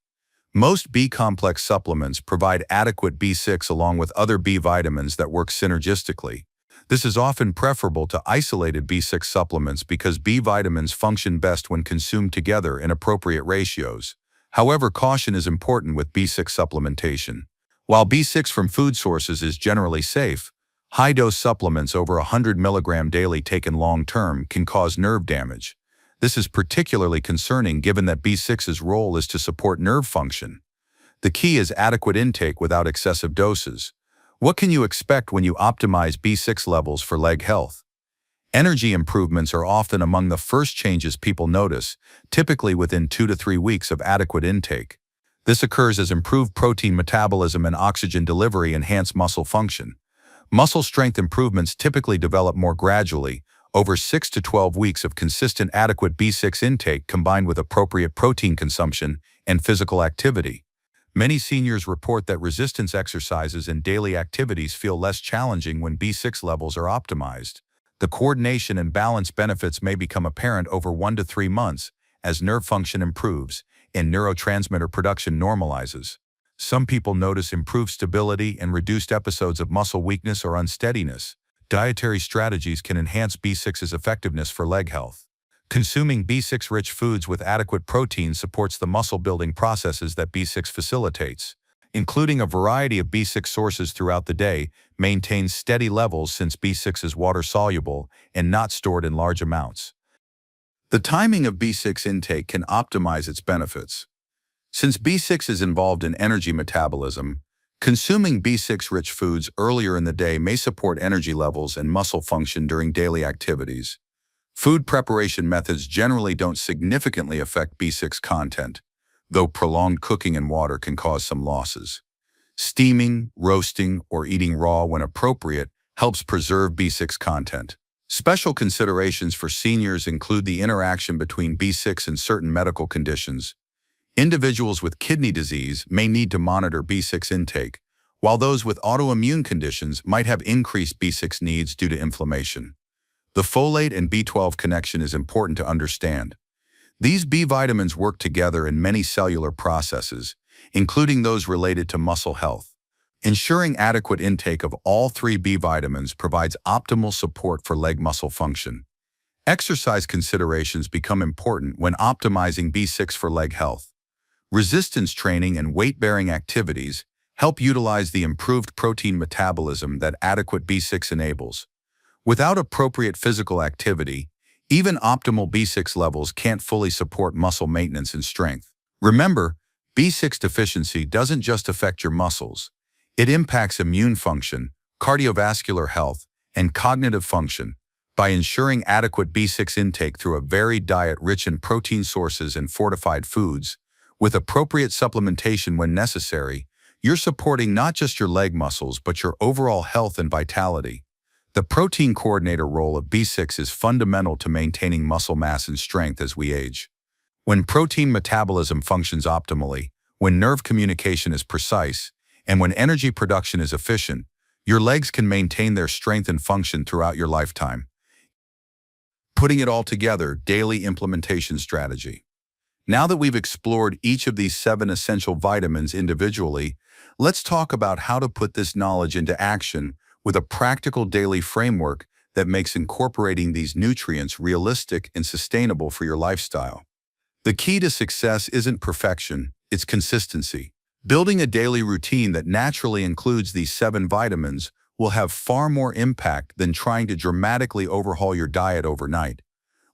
Most B-complex supplements provide adequate B6 along with other B vitamins that work synergistically. This is often preferable to isolated B6 supplements because B vitamins function best when consumed together in appropriate ratios. However, caution is important with B6 supplementation. While B6 from food sources is generally safe, high-dose supplements over 100 mg daily taken long-term can cause nerve damage. This is particularly concerning given that B6's role is to support nerve function. The key is adequate intake without excessive doses. What can you expect when you optimize B6 levels for leg health? Energy improvements are often among the first changes people notice, typically within 2 to 3 weeks of adequate intake. This occurs as improved protein metabolism and oxygen delivery enhance muscle function. Muscle strength improvements typically develop more gradually, over 6 to 12 weeks of consistent adequate B6 intake combined with appropriate protein consumption and physical activity. Many seniors report that resistance exercises and daily activities feel less challenging when B6 levels are optimized. The coordination and balance benefits may become apparent over 1 to 3 months as nerve function improves and neurotransmitter production normalizes. Some people notice improved stability and reduced episodes of muscle weakness or unsteadiness. Dietary strategies can enhance B6's effectiveness for leg health. Consuming B6-rich foods with adequate protein supports the muscle-building processes that B6 facilitates. Including a variety of B6 sources throughout the day maintains steady levels since B6 is water-soluble and not stored in large amounts. The timing of B6 intake can optimize its benefits. Since B6 is involved in energy metabolism, consuming B6-rich foods earlier in the day may support energy levels and muscle function during daily activities. Food preparation methods generally don't significantly affect B6 content, though prolonged cooking in water can cause some losses. Steaming, roasting, or eating raw when appropriate helps preserve B6 content. Special considerations for seniors include the interaction between B6 and certain medical conditions. Individuals with kidney disease may need to monitor B6 intake, while those with autoimmune conditions might have increased B6 needs due to inflammation. The folate and B12 connection is important to understand. These B vitamins work together in many cellular processes, including those related to muscle health. Ensuring adequate intake of all 3 B vitamins provides optimal support for leg muscle function. Exercise considerations become important when optimizing B6 for leg health. Resistance training and weight-bearing activities help utilize the improved protein metabolism that adequate B6 enables. Without appropriate physical activity, even optimal B6 levels can't fully support muscle maintenance and strength. Remember, B6 deficiency doesn't just affect your muscles. It impacts immune function, cardiovascular health, and cognitive function. By ensuring adequate B6 intake through a varied diet rich in protein sources and fortified foods, with appropriate supplementation when necessary, you're supporting not just your leg muscles but your overall health and vitality. The protein coordinator role of B6 is fundamental to maintaining muscle mass and strength as we age. When protein metabolism functions optimally, when nerve communication is precise, and when energy production is efficient, your legs can maintain their strength and function throughout your lifetime. Putting it all together, daily implementation strategy. Now that we've explored each of these 7 essential vitamins individually, let's talk about how to put this knowledge into action with a practical daily framework that makes incorporating these nutrients realistic and sustainable for your lifestyle. The key to success isn't perfection, it's consistency. Building a daily routine that naturally includes these 7 vitamins will have far more impact than trying to dramatically overhaul your diet overnight.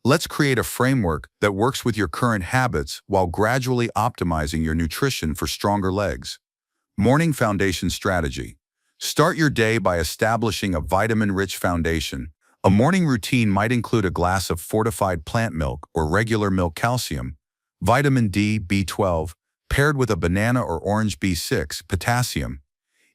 Let's create a framework that works with your current habits while gradually optimizing your nutrition for stronger legs. Morning foundation strategy. Start your day by establishing a vitamin-rich foundation. A morning routine might include a glass of fortified plant milk or regular milk calcium, vitamin D, B12, paired with a banana or orange B6, potassium.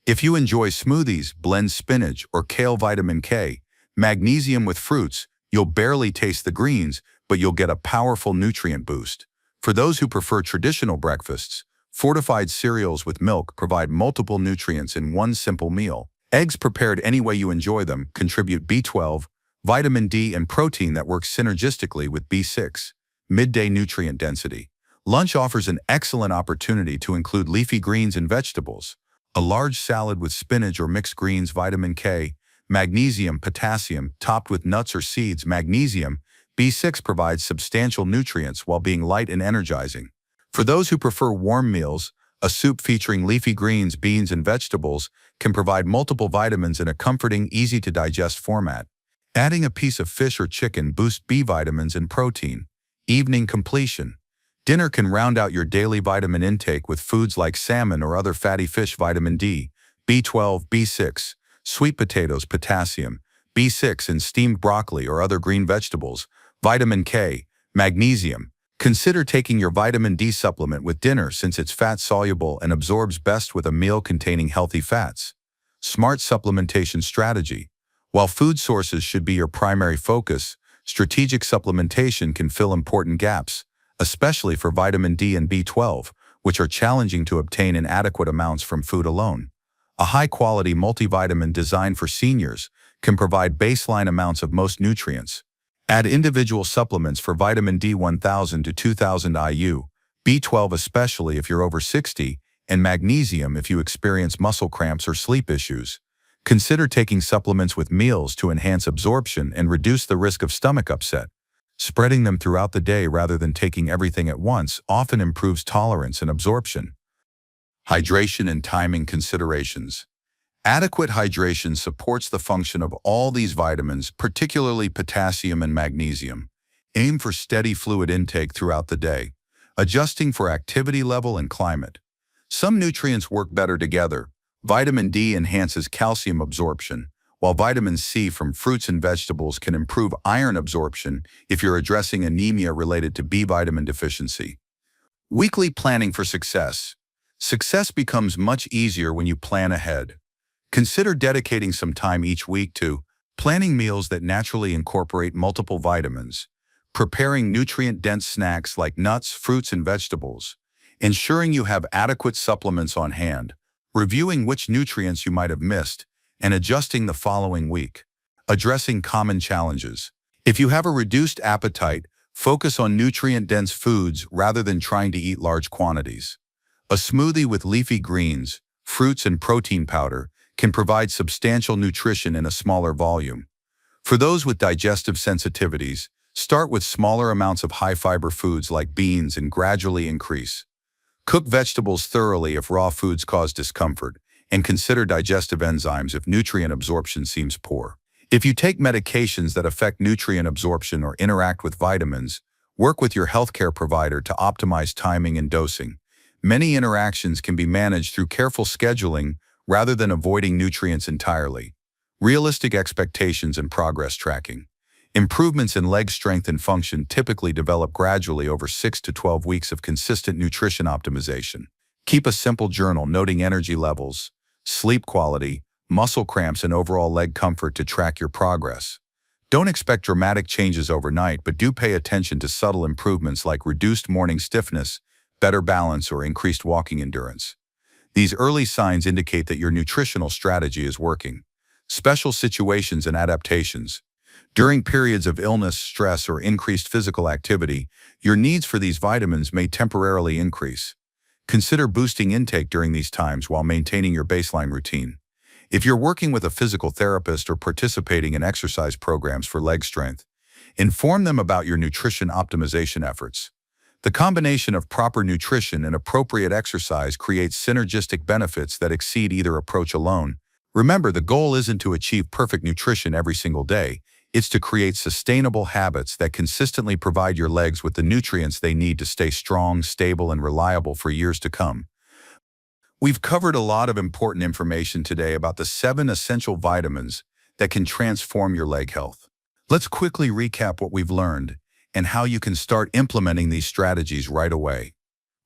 If you enjoy smoothies, blend spinach or kale vitamin K, magnesium with fruits. You'll barely taste the greens, but you'll get a powerful nutrient boost. For those who prefer traditional breakfasts, fortified cereals with milk provide multiple nutrients in one simple meal. Eggs prepared any way you enjoy them contribute B12, vitamin D, and protein that works synergistically with B6. Midday nutrient density. Lunch offers an excellent opportunity to include leafy greens and vegetables. A large salad with spinach or mixed greens, vitamin K, magnesium, potassium, topped with nuts or seeds, magnesium, B6 provides substantial nutrients while being light and energizing. For those who prefer warm meals, a soup featuring leafy greens, beans, and vegetables can provide multiple vitamins in a comforting, easy-to-digest format. Adding a piece of fish or chicken boosts B vitamins and protein. Evening completion. Dinner can round out your daily vitamin intake with foods like salmon or other fatty fish, vitamin D, B12, B6, sweet potatoes, potassium, B6 in steamed broccoli or other green vegetables, vitamin K, magnesium. Consider taking your vitamin D supplement with dinner since it's fat-soluble and absorbs best with a meal containing healthy fats. Smart supplementation strategy. While food sources should be your primary focus, strategic supplementation can fill important gaps, especially for vitamin D and B12, which are challenging to obtain in adequate amounts from food alone. A high-quality multivitamin designed for seniors can provide baseline amounts of most nutrients. Add individual supplements for vitamin D 1000 to 2000 IU, B12 especially if you're over 60, and magnesium if you experience muscle cramps or sleep issues. Consider taking supplements with meals to enhance absorption and reduce the risk of stomach upset. Spreading them throughout the day rather than taking everything at once often improves tolerance and absorption. Hydration and timing considerations. Adequate hydration supports the function of all these vitamins, particularly potassium and magnesium. Aim for steady fluid intake throughout the day, adjusting for activity level and climate. Some nutrients work better together. Vitamin D enhances calcium absorption, while vitamin C from fruits and vegetables can improve iron absorption if you're addressing anemia related to B vitamin deficiency. Weekly planning for success. Success becomes much easier when you plan ahead. Consider dedicating some time each week to planning meals that naturally incorporate multiple vitamins, preparing nutrient-dense snacks like nuts, fruits, and vegetables, ensuring you have adequate supplements on hand, reviewing which nutrients you might have missed, and adjusting the following week. Addressing common challenges. If you have a reduced appetite, focus on nutrient-dense foods rather than trying to eat large quantities. A smoothie with leafy greens, fruits, and protein powder can provide substantial nutrition in a smaller volume. For those with digestive sensitivities, start with smaller amounts of high-fiber foods like beans and gradually increase. Cook vegetables thoroughly if raw foods cause discomfort, and consider digestive enzymes if nutrient absorption seems poor. If you take medications that affect nutrient absorption or interact with vitamins, work with your healthcare provider to optimize timing and dosing. Many interactions can be managed through careful scheduling rather than avoiding nutrients entirely. Realistic expectations and progress tracking. Improvements in leg strength and function typically develop gradually over 6 to 12 weeks of consistent nutrition optimization. Keep a simple journal noting energy levels, sleep quality, muscle cramps, and overall leg comfort to track your progress. Don't expect dramatic changes overnight, but do pay attention to subtle improvements like reduced morning stiffness, better balance, or increased walking endurance. These early signs indicate that your nutritional strategy is working. Special situations and adaptations. During periods of illness, stress, or increased physical activity, your needs for these vitamins may temporarily increase. Consider boosting intake during these times while maintaining your baseline routine. If you're working with a physical therapist or participating in exercise programs for leg strength, inform them about your nutrition optimization efforts. The combination of proper nutrition and appropriate exercise creates synergistic benefits that exceed either approach alone. Remember, the goal isn't to achieve perfect nutrition every single day. It's to create sustainable habits that consistently provide your legs with the nutrients they need to stay strong, stable, and reliable for years to come. We've covered a lot of important information today about the 7 essential vitamins that can transform your leg health. Let's quickly recap what we've learned and how you can start implementing these strategies right away.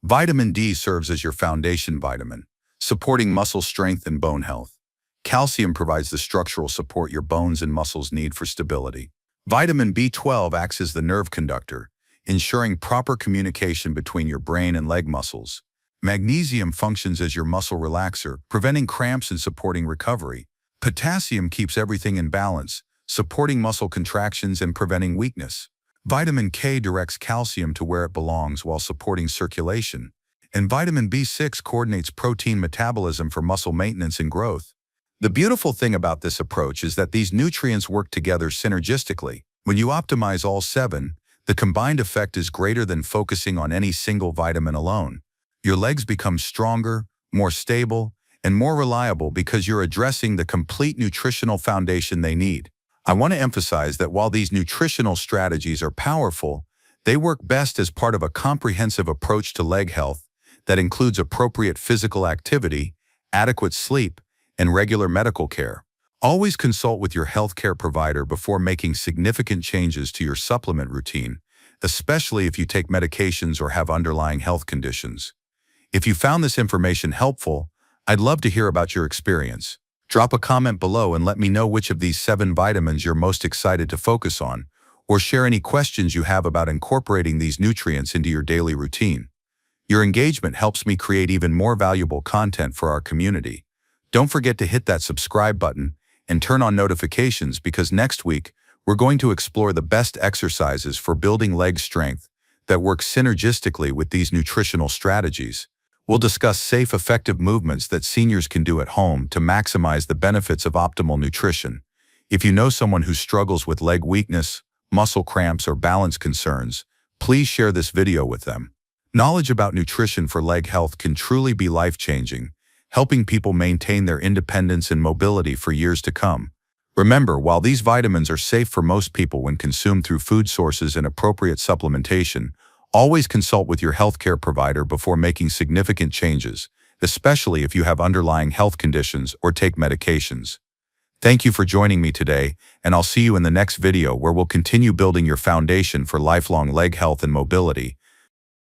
Vitamin D serves as your foundation vitamin, supporting muscle strength and bone health. Calcium provides the structural support your bones and muscles need for stability. Vitamin B12 acts as the nerve conductor, ensuring proper communication between your brain and leg muscles. Magnesium functions as your muscle relaxer, preventing cramps and supporting recovery. Potassium keeps everything in balance, supporting muscle contractions and preventing weakness. Vitamin K directs calcium to where it belongs while supporting circulation. And vitamin B6 coordinates protein metabolism for muscle maintenance and growth. The beautiful thing about this approach is that these nutrients work together synergistically. When you optimize all 7, the combined effect is greater than focusing on any single vitamin alone. Your legs become stronger, more stable, and more reliable because you're addressing the complete nutritional foundation they need. I want to emphasize that while these nutritional strategies are powerful, they work best as part of a comprehensive approach to leg health that includes appropriate physical activity, adequate sleep, and regular medical care. Always consult with your healthcare provider before making significant changes to your supplement routine, especially if you take medications or have underlying health conditions. If you found this information helpful, I'd love to hear about your experience. Drop a comment below and let me know which of these 7 vitamins you're most excited to focus on, or share any questions you have about incorporating these nutrients into your daily routine. Your engagement helps me create even more valuable content for our community. Don't forget to hit that subscribe button and turn on notifications, because next week we're going to explore the best exercises for building leg strength that work synergistically with these nutritional strategies. We'll discuss safe, effective movements that seniors can do at home to maximize the benefits of optimal nutrition. If you know someone who struggles with leg weakness, muscle cramps, or balance concerns, please share this video with them. Knowledge about nutrition for leg health can truly be life-changing, helping people maintain their independence and mobility for years to come. Remember, while these vitamins are safe for most people when consumed through food sources and appropriate supplementation, always consult with your healthcare provider before making significant changes, especially if you have underlying health conditions or take medications. Thank you for joining me today, and I'll see you in the next video, where we'll continue building your foundation for lifelong leg health and mobility.